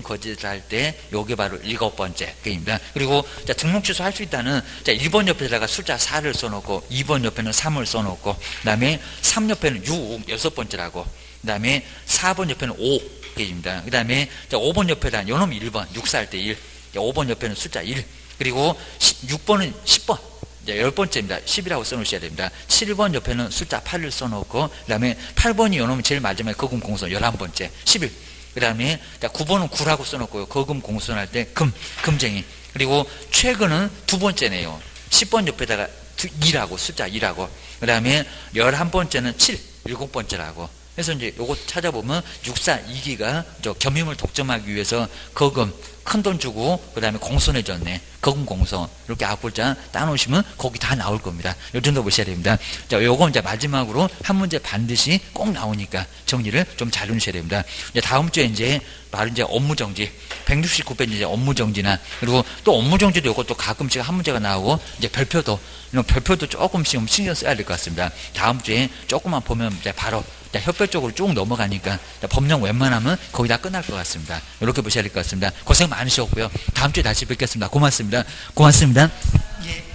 거짓을 할 때 요게 바로 7번째 게임입니다. 그리고 등록 취소할 수 있다는 1번 옆에다가 숫자 4를 써놓고 2번 옆에는 3을 써놓고 그 다음에 3 옆에는 6 6번째라고 그 다음에 4번 옆에는 5 페이지입니다. 그 다음에 5번 옆에다 요놈 1번 6살 때 1, 5번 옆에는 숫자 1, 그리고 6번은 10번 10번째입니다. 10이라고 써놓으셔야 됩니다. 7번 옆에는 숫자 8을 써놓고, 그 다음에 8번이 요놈이 제일 마지막에 거금 공손 11번째 11, 그 다음에 9번은 9라고 써놓고요. 거금 공손할 때 금쟁이, 그리고 최근은 두 번째네요. 10번 옆에다가 2라고 숫자 2라고, 그 다음에 11번째는 7, 7번째라고. 그래서 이제 요거 찾아보면 6사 2기가 겸임을 독점하기 위해서 거금 큰 돈 주고 그 다음에 공손해졌네. 거금 공손 이렇게 앞글자 따놓으시면 거기 다 나올 겁니다. 요 정도 보셔야 됩니다. 자, 요거 이제 마지막으로 한 문제 반드시 꼭 나오니까 정리를 좀 잘 해주셔야 됩니다. 이제 다음 주에 이제 바로 이제 업무 정지 169페이지 이제 업무 정지나, 그리고 또 업무 정지도 요것도 가끔씩 한 문제가 나오고, 이제 별표도 이런 별표도 조금씩 신경 써야 될 것 같습니다. 다음 주에 조금만 보면 이제 바로 협회 쪽으로 쭉 넘어가니까 법령 웬만하면 거의 다 끝날 것 같습니다. 이렇게 보셔야 될 것 같습니다. 고생 많으셨고요. 다음 주에 다시 뵙겠습니다. 고맙습니다. 고맙습니다. 예.